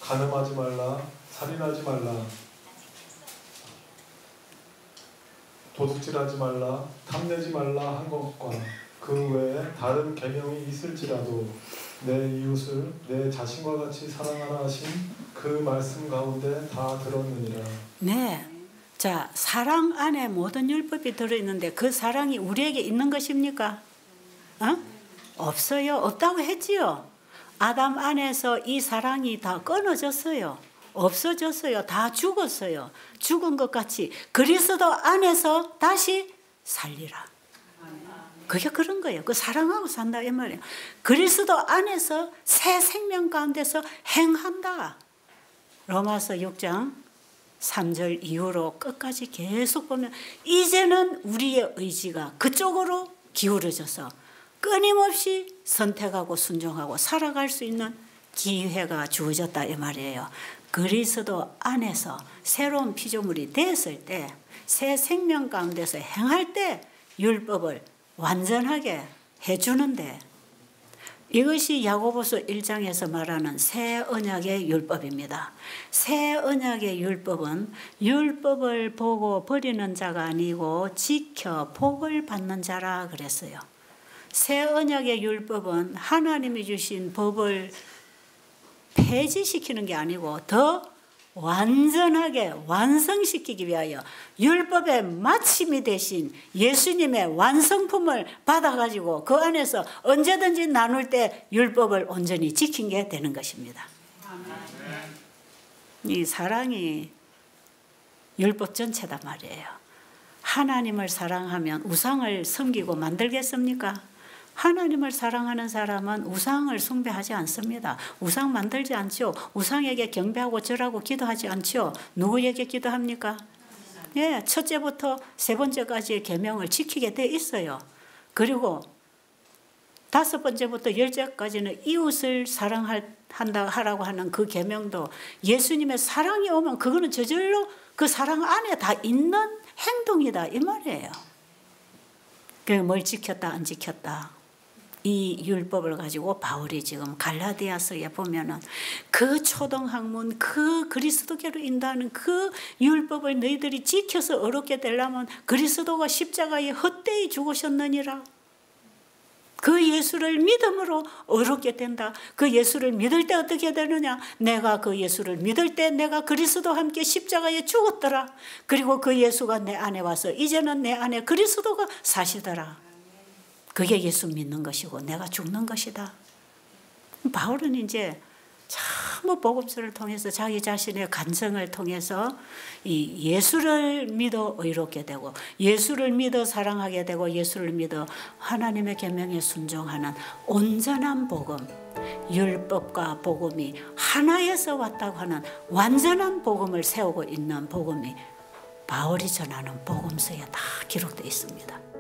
간음하지 말라. 살인하지 말라. 도둑질하지 말라. 탐내지 말라 한 것과 그 외에 다른 계명이 있을지라도 내 이웃을 내 자신과 같이 사랑하라 하신 그 말씀 가운데 다 들었느니라. 네. 자, 사랑 안에 모든 율법이 들어있는데 그 사랑이 우리에게 있는 것입니까? 없어요. 없다고 했지요. 아담 안에서 이 사랑이 다 끊어졌어요. 없어졌어요. 다 죽었어요. 죽은 것 같이 그리스도 안에서 다시 살리라. 그게 그런 거예요. 그 사랑하고 산다 이 말이에요. 그리스도 안에서 새 생명 가운데서 행한다. 로마서 6장 3절 이후로 끝까지 계속 보면 이제는 우리의 의지가 그쪽으로 기울어져서 끊임없이 선택하고 순종하고 살아갈 수 있는 기회가 주어졌다 이 말이에요. 그리스도 안에서 새로운 피조물이 되었을 때, 새 생명 가운데서 행할 때 율법을 완전하게 해주는데, 이것이 야고보서 1장에서 말하는 새 언약의 율법입니다. 새 언약의 율법은 율법을 보고 버리는 자가 아니고 지켜 복을 받는 자라 그랬어요. 새 언약의 율법은 하나님이 주신 법을 폐지시키는 게 아니고 더 완전하게 완성시키기 위하여 율법의 마침이 되신 예수님의 완성품을 받아가지고 그 안에서 언제든지 나눌 때 율법을 온전히 지킨 게 되는 것입니다. 이 사랑이 율법 전체다 말이에요. 하나님을 사랑하면 우상을 섬기고 만들겠습니까? 하나님을 사랑하는 사람은 우상을 숭배하지 않습니다. 우상 만들지 않죠. 우상에게 경배하고 절하고 기도하지 않죠. 누구에게 기도합니까? 예, 첫째부터 세 번째까지의 계명을 지키게 돼 있어요. 그리고 다섯 번째부터 열째까지는 이웃을 사랑하라고 하는 그 계명도 예수님의 사랑이 오면 그거는 저절로 그 사랑 안에 다 있는 행동이다 이 말이에요. 뭘 지켰다 안 지켰다. 이 율법을 가지고 바울이 지금 갈라디아서에 보면은 그 초등학문, 그 그리스도께로 인도하는 그 율법을 너희들이 지켜서 어렵게 되려면 그리스도가 십자가에 헛되이 죽으셨느니라. 그 예수를 믿음으로 어렵게 된다. 그 예수를 믿을 때 어떻게 되느냐? 내가 그 예수를 믿을 때 내가 그리스도와 함께 십자가에 죽었더라. 그리고 그 예수가 내 안에 와서 이제는 내 안에 그리스도가 사시더라. 그게 예수 믿는 것이고 내가 죽는 것이다. 바울은 이제 참 복음서를 통해서 자기 자신의 간증을 통해서 이 예수를 믿어 의롭게 되고 예수를 믿어 사랑하게 되고 예수를 믿어 하나님의 계명에 순종하는 온전한 복음, 율법과 복음이 하나에서 왔다고 하는 완전한 복음을 세우고 있는 복음이 바울이 전하는 복음서에 다 기록되어 있습니다.